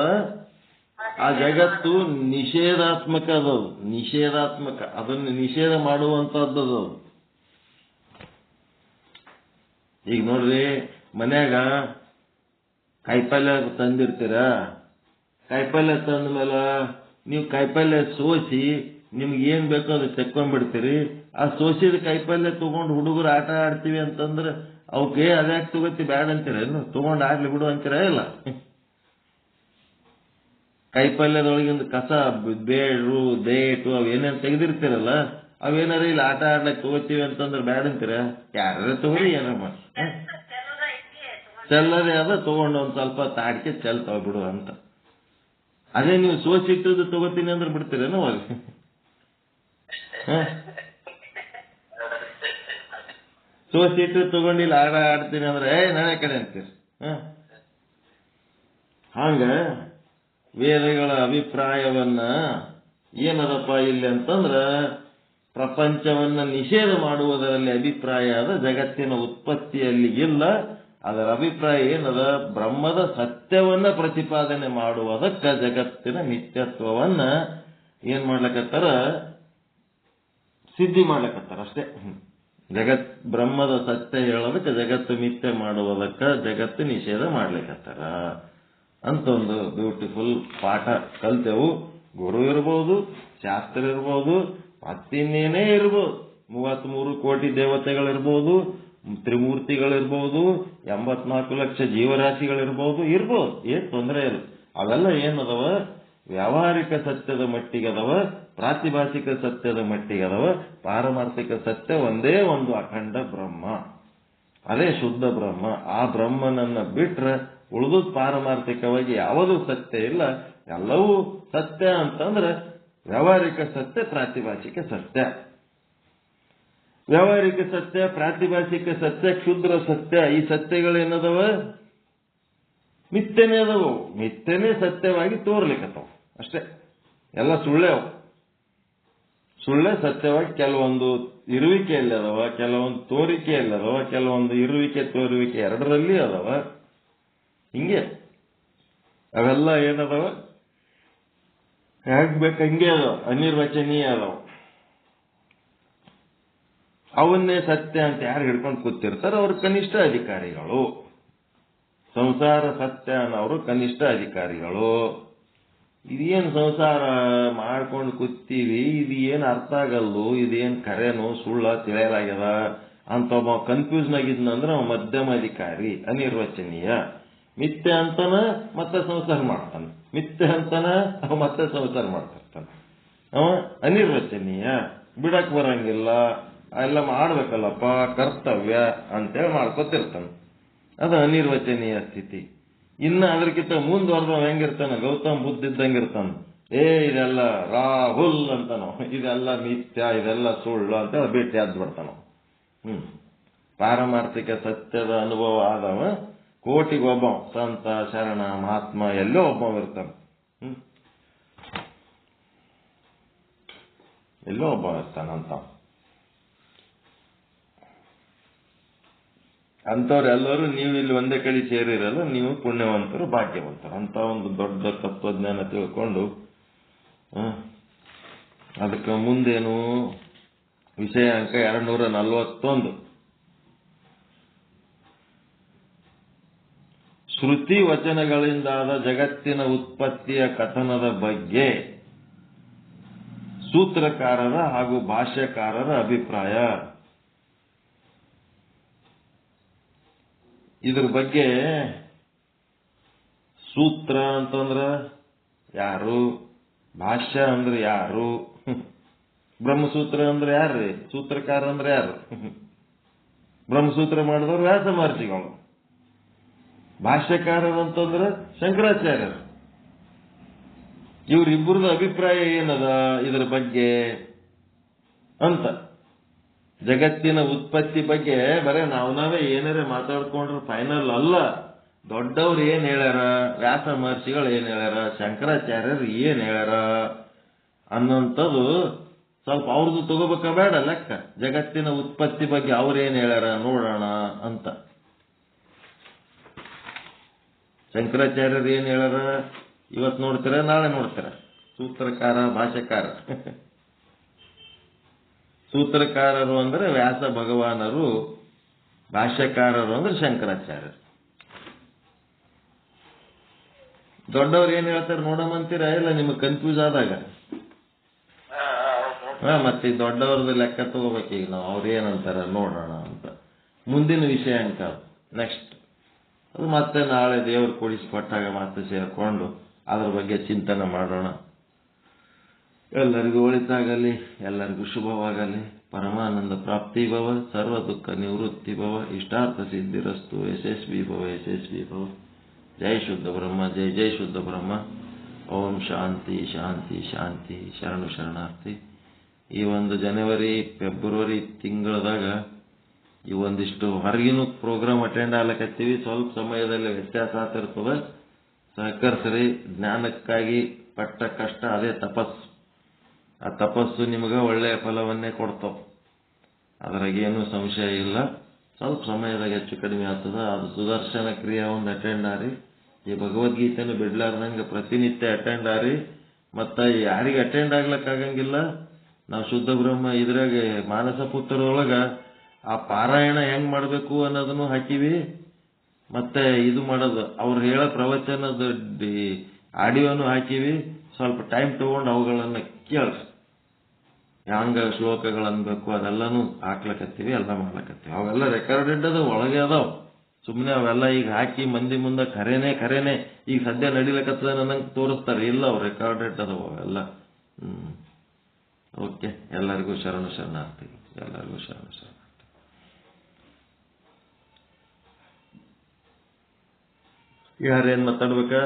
ಆ ಜಗತ್ತು ನಿಷೇಧಾತ್ಮಕ ಅದು, ನಿಷೇಧಾತ್ಮಕ. ಅದನ್ನು ನಿಷೇಧ ಮಾಡುವಂತಹದ್ದು. ಈಗ ನೋಡ್ರಿ, ಮನ್ಯಾಗ ಕಾಯಿಪಲ್ಯ ತಂದಿರ್ತೀರ. ಕಾಯಿಪಲ್ಯ ತಂದ ಮೇಲೆ ನೀವು ಕಾಯಿಪಲ್ಯ ಸೋಸಿ ನಿಮ್ಗೆ ಏನ್ ಬೇಕೋ ಅದು ತೆಕ್ಕೊಂಡ್ಬಿಡ್ತೀರಿ. ಆ ಸೋಸಿದ ಕಾಯಿಪಲ್ಯ ತಗೊಂಡು ಹುಡುಗರು ಆಟ ಆಡ್ತೀವಿ ಅಂತಂದ್ರೆ ಅವಕ್ಕೆ ಅದ್ಯಾಕೆ ತಗೋತಿ ಬ್ಯಾಡ ಅಂತೀರ? ಏನು ತಗೊಂಡು ಆಗ್ಲಿ ಬಿಡು ಅಂತೀರ? ಇಲ್ಲ. ಕಾಯಿಪಲ್ಯದೊಳಗಿಂದ ಕಸ, ಬೇರು, ದೇಟು ಅವೇನೇನು ತೆಗೆದಿರ್ತೀರಲ್ಲ, ಅವೇನಾರ ಇಲ್ಲಿ ಆಟ ಆಡ್ಲಕ್ ತಗೋತೀವಿ ಅಂತಂದ್ರೆ ಬ್ಯಾಡ ಅಂತೀರ? ಯಾರ ತಗೋರಿ, ಏನಾರ ಮಾಡಿ ಚೆಲ್ಲದೆ ಅದ ತಗೊಂಡು ಒಂದ್ ಸ್ವಲ್ಪ ತಾಡ್ಕೆ ಚೆಲ್ತಾವ ಬಿಡು ಅಂತ. ಅದೇ ನೀವು ಸೋಸಿಟ್ಟದ್ದು ತಗೋತೀನಿ ಅಂದ್ರೆ ಬಿಡ್ತೀರೇನೋ ಅವಾಗ? ಸೋಸಿಟ್ಟು ತಗೊಂಡಿಲ್ಲ ಆಟ ಆಡ್ತೀನಿ ಅಂದ್ರೆ ನಾಳೆ ಕಡೆ ಅಂತೀರಿ. ಹಂಗ ವೇದಗಳ ಅಭಿಪ್ರಾಯವನ್ನ ಏನದಪ್ಪ ಇಲ್ಲಿ ಅಂತಂದ್ರ, ಪ್ರಪಂಚವನ್ನ ನಿಷೇಧ ಮಾಡುವುದರಲ್ಲಿ ಅಭಿಪ್ರಾಯ ಅದ, ಜಗತ್ತಿನ ಉತ್ಪತ್ತಿಯಲ್ಲಿ ಇಲ್ಲ. ಅದರ ಅಭಿಪ್ರಾಯ ಏನದ, ಬ್ರಹ್ಮದ ಸತ್ಯವನ್ನ ಪ್ರತಿಪಾದನೆ ಮಾಡುವುದಕ್ಕ ಜಗತ್ತಿನ ನಿತ್ಯತ್ವವನ್ನ ಏನ್ ಮಾಡ್ಲಕತ್ತಾರ, ಸಿದ್ಧಿ ಮಾಡ್ಲಕತ್ತಾರ ಅಷ್ಟೇ. ಬ್ರಹ್ಮದ ಸತ್ಯ ಹೇಳೋದಕ್ಕೆ ಜಗತ್ತು ಮಿಥ್ಯೆ ಮಾಡುವುದಕ್ಕ ಜಗತ್ತು ನಿಷೇಧ ಮಾಡ್ಲಿಕತ್ತಾರ ಅಂತ ಒಂದು ಬ್ಯೂಟಿಫುಲ್ ಪಾಠ ಕಲ್ತೆವು. ಗುರು ಇರ್ಬೋದು, ಶಾಸ್ತ್ರ ಇರ್ಬೋದು, ಮತ್ತಿನ್ನೇನೇ ಇರ್ಬೋದು, 33 ಕೋಟಿ ದೇವತೆಗಳಿರ್ಬೋದು, ತ್ರಿಮೂರ್ತಿಗಳಿರ್ಬೋದು, 84 ಲಕ್ಷ ಜೀವರಾಶಿಗಳಿರ್ಬೋದು, ಏನ್ ತೊಂದರೆ ಇಲ್ಲ. ಅವೆಲ್ಲ ಏನದವ, ವ್ಯಾವಹಾರಿಕ ಸತ್ಯದ ಮಟ್ಟಿಗೆ ಅದಾವ, ಪ್ರಾತಿಭಾಸಿಕ ಸತ್ಯದ ಮಟ್ಟಿಗೆ ಅದಾವ. ಪಾರಮಾರ್ಥಿಕ ಸತ್ಯ ಒಂದೇ ಒಂದು ಅಖಂಡ ಬ್ರಹ್ಮ, ಅದೇ ಶುದ್ಧ ಬ್ರಹ್ಮ. ಆ ಬ್ರಹ್ಮನನ್ನ ಬಿಟ್ರೆ ಉಳಿದು ಪಾರಮಾರ್ಥಿಕವಾಗಿ ಯಾವುದೂ ಸತ್ಯ ಇಲ್ಲ. ಎಲ್ಲವೂ ಸತ್ಯ ಅಂತಂದ್ರೆ ವ್ಯಾವಹಾರಿಕ ಸತ್ಯ, ಪ್ರಾತಿಭಾಸಿಕ ಸತ್ಯ. ವ್ಯಾವಹಾರಿಕ ಸತ್ಯ, ಪ್ರಾತಿಭಾಸಿಕ ಸತ್ಯ, ಕ್ಷುದ್ರ ಸತ್ಯ, ಈ ಸತ್ಯಗಳೇನದವ, ಮಿಥ್ಯನೇ ಅದಾವು. ಮಿಥ್ಯನೇ ಸತ್ಯವಾಗಿ ತೋರ್ಲಿಕ್ಕತ್ತವ ಅಷ್ಟೇ. ಎಲ್ಲ ಸುಳ್ಳೆ ಅವು. ಸುಳ್ಳೆ ಸತ್ಯವಾಗಿ ಕೆಲವೊಂದು ಇರುವಿಕೆಯಲ್ಲಿ ಅದಾವ, ಕೆಲವೊಂದು ತೋರಿಕೆಯಲ್ಲಿ ಅದಾವ, ಕೆಲವೊಂದು ಇರುವಿಕೆ ತೋರುವಿಕೆ ಎರಡರಲ್ಲಿ ಅದಾವ. ಹಿಂಗೆ ಅವೆಲ್ಲ ಏನದಾವ, ಹೇಗ್ಬೇಕು ಹಂಗೆ ಅದಾವ, ಅನಿರ್ವಚನೀಯ ಅದಾವ. ಅವನ್ನೇ ಸತ್ಯ ಅಂತ ಯಾರು ಹಿಡ್ಕೊಂಡು ಕೂತಿರ್ತಾರ ಅವ್ರ ಕನಿಷ್ಠ ಅಧಿಕಾರಿಗಳು. ಸಂಸಾರ ಸತ್ಯ ಅನ್ನೋರು ಕನಿಷ್ಠ ಅಧಿಕಾರಿಗಳು. ಇದೇನು ಸಂಸಾರ ಮಾಡ್ಕೊಂಡು ಕೂತೀವಿ, ಇದು ಏನು ಅರ್ಥ ಆಗಲ್ಲು, ಇದೇನು ಕರೆನೋ ಸುಳ್ಳ ತಿಳಿಯಲಾಗ್ಯದ ಅಂತ ಒಬ್ಬ ಕನ್ಫ್ಯೂಸ್ನಾಗಿದ್ನಂದ್ರೆ ಅವ ಮಧ್ಯಮ ಅಧಿಕಾರಿ, ಅನಿರ್ವಚನೀಯ. ಮಿಥ್ಯೆ ಅಂತಾನ ಮತ್ತೆ ಸಂಸಾರ ಮಾಡ್ತಾನೆ, ಮಿಥ್ಯೆ ಅಂತಾನ ಅವ ಮತ್ತೆ ಸಂಸಾರ ಮಾಡ್ತಿರ್ತಾನೆ. ಅವ ಅನಿರ್ವಚನೀಯ, ಬಿಡಕ್ ಬರಂಗಿಲ್ಲ, ಎಲ್ಲ ಮಾಡ್ಬೇಕಲ್ಲಪ್ಪ ಕರ್ತವ್ಯ ಅಂತೇಳಿ ಮಾಡ್ಕೊತಿರ್ತಾನೆ. ಅದು ಅನಿರ್ವಚನೀಯ ಸ್ಥಿತಿ. ಇನ್ನ ಅದಕ್ಕಿಂತ ಮುಂದುವರೆದ ಹೆಂಗಿರ್ತಾನ, ಗೌತಮ್ ಬುದ್ಧ ಇದ್ದಂಗಿರ್ತಾನ. ಇದೆಲ್ಲ ರಾಹುಲ್ ಅಂತಾನೋ, ಇದೆಲ್ಲ ಮಿಥ್ಯ, ಇದೆಲ್ಲ ಸುಳ್ಳು ಅಂತ ಭೇಟಿ ಆದ್ ಬಿಡ್ತಾನ. ಪಾರಮಾರ್ಥಿಕ ಸತ್ಯದ ಅನುಭವ ಆದವ ಕೋಟಿಗೊಬ್ಬ ಸಂತ, ಶರಣ, ಮಹಾತ್ಮ ಎಲ್ಲೋ ಒಬ್ಬ ಇರ್ತಾನ. ಎಲ್ಲೋ ಒಬ್ಬ ಇರ್ತಾನಂತ. ಅಂಥವ್ರೆಲ್ಲರೂ ನೀವು ಇಲ್ಲಿ ಒಂದೇ ಕಡೆ ಸೇರಿರಲ್ಲ, ನೀವು ಪುಣ್ಯವಂತರು, ಭಾಗ್ಯವಂತರು. ಅಂತ ಒಂದು ದೊಡ್ಡ ತತ್ವಜ್ಞಾನ ತಿಳ್ಕೊಂಡು ಅದಕ್ಕೆ ಮುಂದೇನು ವಿಷಯ ಅಂಕ 241. ಶ್ರುತಿ ವಚನಗಳಿಂದಾದ ಜಗತ್ತಿನ ಉತ್ಪತ್ತಿಯ ಕಥನದ ಬಗ್ಗೆ ಸೂತ್ರಕಾರರ ಹಾಗೂ ಭಾಷ್ಯಕಾರರ ಅಭಿಪ್ರಾಯ. ಇದ್ರ ಬಗ್ಗೆ ಸೂತ್ರ ಅಂತಂದ್ರ ಯಾರು, ಭಾಷ್ಯ ಅಂದ್ರೆ ಯಾರು, ಬ್ರಹ್ಮಸೂತ್ರ ಅಂದ್ರೆ ಯಾರ್ರಿ, ಸೂತ್ರಕಾರ ಅಂದ್ರೆ ಯಾರು? ಬ್ರಹ್ಮಸೂತ್ರ ಮಾಡಿದವರು ವ್ಯಾಸ ಮಹರ್ಷಿಗಳು. ಭಾಷ್ಯಕಾರರು ಅಂತಂದ್ರೆ ಶಂಕರಾಚಾರ್ಯರು. ಇವರಿಬ್ಬರದ ಅಭಿಪ್ರಾಯ ಏನದ ಇದ್ರ ಬಗ್ಗೆ ಅಂತ. ಜಗತ್ತಿನ ಉತ್ಪತ್ತಿ ಬಗ್ಗೆ ಬರೇ ನಾವೇ ಏನಾರ ಮಾತಾಡ್ಕೊಂಡ್ರೆ ಫೈನಲ್ ಅಲ್ಲ. ದೊಡ್ಡವ್ರು ಏನ್ ಹೇಳ್ಯಾರ, ವ್ಯಾಸ ಮಹರ್ಷಿಗಳು ಏನ್ ಹೇಳ್ಯಾರ, ಶಂಕರಾಚಾರ್ಯರು ಏನ್ ಹೇಳ್ಯಾರ ಅನ್ನೋಂಥದ್ದು ಸ್ವಲ್ಪ ಅವ್ರದ್ದು ತಗೋಬೇಕ ಬೇಡ ಲೆಕ್ಕ. ಜಗತ್ತಿನ ಉತ್ಪತ್ತಿ ಬಗ್ಗೆ ಅವ್ರೇನ್ ಹೇಳ್ಯಾರ ನೋಡೋಣ ಅಂತ. ಶಂಕರಾಚಾರ್ಯರು ಏನ್ ಹೇಳ್ಯಾರ ಇವತ್ತು ನೋಡ್ತೀರ, ನಾಳೆ ನೋಡ್ತೀರ. ಸೂತ್ರಕಾರ, ಭಾಷ್ಯಕಾರ. ಸೂತ್ರಕಾರರು ಅಂದ್ರೆ ವ್ಯಾಸ ಭಗವಾನರು, ಭಾಷ್ಯಕಾರರು ಅಂದ್ರೆ ಶಂಕರಾಚಾರ್ಯರು. ದೊಡ್ಡವ್ರು ಏನ್ ಹೇಳ್ತಾರೆ ನೋಡಮಂತೀರ ಇಲ್ಲ ನಿಮಗೆ ಕನ್ಫ್ಯೂಸ್ ಆದಾಗ? ಮತ್ತೆ ದೊಡ್ಡವ್ರದ್ದು ಲೆಕ್ಕ ತಗೋಬೇಕೀಗ ನಾವು, ಅವ್ರು ಏನಂತಾರ ನೋಡೋಣ ಅಂತ. ಮುಂದಿನ ವಿಷಯ ಅಂಕ ನೆಕ್ಸ್ಟ್, ಅದು ಮತ್ತೆ ನಾಳೆ ದೇವರು ಕೊಡಿಸಿಕೊಟ್ಟಾಗ ಮತ್ತೆ ಸೇರ್ಕೊಂಡು ಅದ್ರ ಬಗ್ಗೆ ಚಿಂತನೆ ಮಾಡೋಣ. ಎಲ್ಲರಿಗೂ ಒಳಿತಾಗಲಿ, ಎಲ್ಲರಿಗೂ ಶುಭವಾಗಲಿ. ಪರಮಾನಂದ ಪ್ರಾಪ್ತಿ ಭವ, ಸರ್ವ ದುಃಖ ನಿವೃತ್ತಿ ಭವ, ಇಷ್ಟಾರ್ಥ ಸಿದ್ಧಿರಸ್ತು, ಯಶಸ್ವಿ ಭವ, ಯಶಸ್ವಿ ಭವ. ಜೈ ಶುದ್ಧ ಬ್ರಹ್ಮ, ಜೈ ಜೈ ಶುದ್ಧ ಬ್ರಹ್ಮ. ಓಂ ಶಾಂತಿ ಶಾಂತಿ ಶಾಂತಿ. ಶರಣು ಶರಣಾರ್ಥಿ. ಈ ಒಂದು ಜನವರಿ ಫೆಬ್ರವರಿ ತಿಂಗಳದಾಗ ಈ ಒಂದಿಷ್ಟು ಹೊರಗಿನ ಪ್ರೋಗ್ರಾಮ್ ಅಟೆಂಡ್ ಆಗ್ಲಕತ್ತೀವಿ. ಸ್ವಲ್ಪ ಸಮಯದಲ್ಲಿ ವ್ಯತ್ಯಾಸ ಆಗ್ತಿರ್ತದೆ. ಸಹಕರಿಸ್ರಿ. ಜ್ಞಾನಕ್ಕಾಗಿ ಪಟ್ಟ ಕಷ್ಟ ಅದೇ ತಪಸ್ಸು. ಆ ತಪಸ್ಸು ನಿಮಗೆ ಒಳ್ಳೆಯ ಫಲವನ್ನೇ ಕೊಡ್ತಾವ, ಅದ್ರಾಗೇನು ಸಂಶಯ ಇಲ್ಲ. ಸ್ವಲ್ಪ ಸಮಯದಾಗ ಹೆಚ್ಚು ಕಡಿಮೆ ಆಗ್ತದ. ಅದು ಸುದರ್ಶನ ಕ್ರಿಯೆ ಒಂದು ಅಟೆಂಡ್ ಆರಿ, ಈ ಭಗವದ್ಗೀತೆಯನ್ನು ಬಿಡ್ಲಾರ್ದಂಗೆ ಪ್ರತಿನಿತ್ಯ ಅಟೆಂಡ್ ಆರಿ. ಮತ್ತು ಯಾರಿಗೆ ಅಟೆಂಡ್ ಆಗ್ಲಿಕ್ಕಾಗಂಗಿಲ್ಲ, ನಾವು ಶುದ್ಧ ಬ್ರಹ್ಮ ಇದ್ರಾಗ ಮಾನಸ ಪುತ್ರರೊಳಗೆ ಆ ಪಾರಾಯಣ ಹೆಂಗ್ ಮಾಡಬೇಕು ಅನ್ನೋದನ್ನು ಹಾಕಿವಿ. ಮತ್ತೆ ಇದು ಮಾಡೋದು ಅವ್ರು ಹೇಳೋ ಪ್ರವಚನದ ಆಡಿಯೋನು ಹಾಕಿವಿ. ಸ್ವಲ್ಪ ಟೈಮ್ ತಗೊಂಡು ಅವುಗಳನ್ನು ಕೇಳ್ರಿ, ಹ್ಯಾಂಗ ಶ್ಲೋಕಗಳು ಅನ್ಬೇಕು ಅದೆಲ್ಲಾನು ಹಾಕ್ಲಕತ್ತೀವಿ, ಎಲ್ಲ ಮಾಡ್ಲಕತ್ತೀವಿ. ಅವೆಲ್ಲ ರೆಕಾರ್ಡೆಡ್ ಅದಾವ, ಒಳಗೆ ಅದಾವ. ಸುಮ್ಮನೆ ಅವೆಲ್ಲ ಈಗ ಹಾಕಿ ಮಂದಿ ಮುಂದೆ ಖರೇನೆ ಈಗ ಸದ್ಯ ನಡಿಲಕತ್ತದ ನನಗೆ ತೋರಿಸ್ತಾರೆ. ಇಲ್ಲ, ಅವು ರೆಕಾರ್ಡೆಡ್ ಅದಾವ ಅವೆಲ್ಲ. ಓಕೆ, ಎಲ್ಲರಿಗೂ ಶರಣಾರ್ಥಿ. ಎಲ್ಲರಿಗೂ ಶರಣಾರ್ಥಿ. ಯಾರೇನು ಮಾತಾಡ್ಬೇಕಾ?